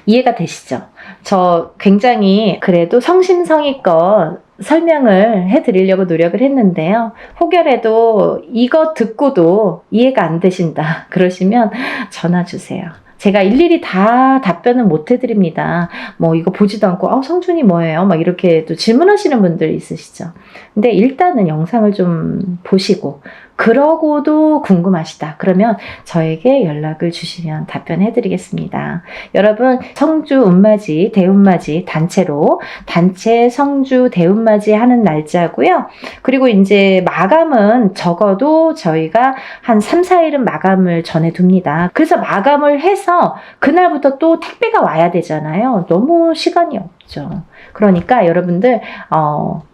이해가 되시죠? 저 굉장히 그래도 성심성의껏 설명을 해드리려고 노력을 했는데요. 혹여라도 이거 듣고도 이해가 안 되신다 그러시면 전화 주세요. 제가 일일이 다 답변은 못 해드립니다. 뭐 이거 보지도 않고 성준이 뭐예요? 막 이렇게 또 질문하시는 분들 있으시죠. 근데 일단은 영상을 좀 보시고 그러고도 궁금하시다. 그러면 저에게 연락을 주시면 답변해 드리겠습니다. 여러분, 성주 운맞이, 대운맞이 단체로 단체 성주 대운맞이 하는 날짜고요. 그리고 이제 마감은 적어도 저희가 한 3, 4일은 마감을 전해 둡니다. 그래서 마감을 해서 그날부터 또 택배가 와야 되잖아요. 너무 시간이 없죠. 그러니까 여러분들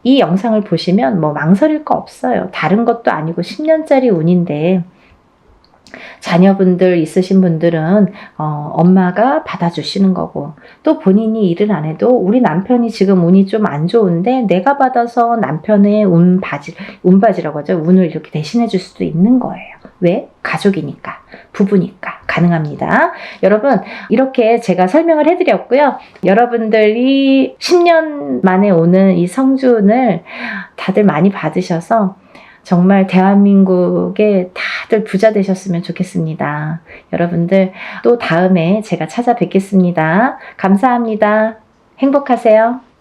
이 영상을 보시면 뭐 망설일 거 없어요. 다른 것도 아니고 10년짜리 운인데 자녀분들 있으신 분들은 엄마가 받아주시는 거고, 또 본인이 일을 안 해도 우리 남편이 지금 운이 좀 안 좋은데 내가 받아서 남편의 운바지라고 하죠. 운을 이렇게 대신해 줄 수도 있는 거예요. 왜? 가족이니까, 부부니까 가능합니다. 여러분, 이렇게 제가 설명을 해드렸고요. 여러분들이 10년 만에 오는 이 성주운을 다들 많이 받으셔서 정말 대한민국에 다들 부자 되셨으면 좋겠습니다. 여러분들 또 다음에 제가 찾아뵙겠습니다. 감사합니다. 행복하세요.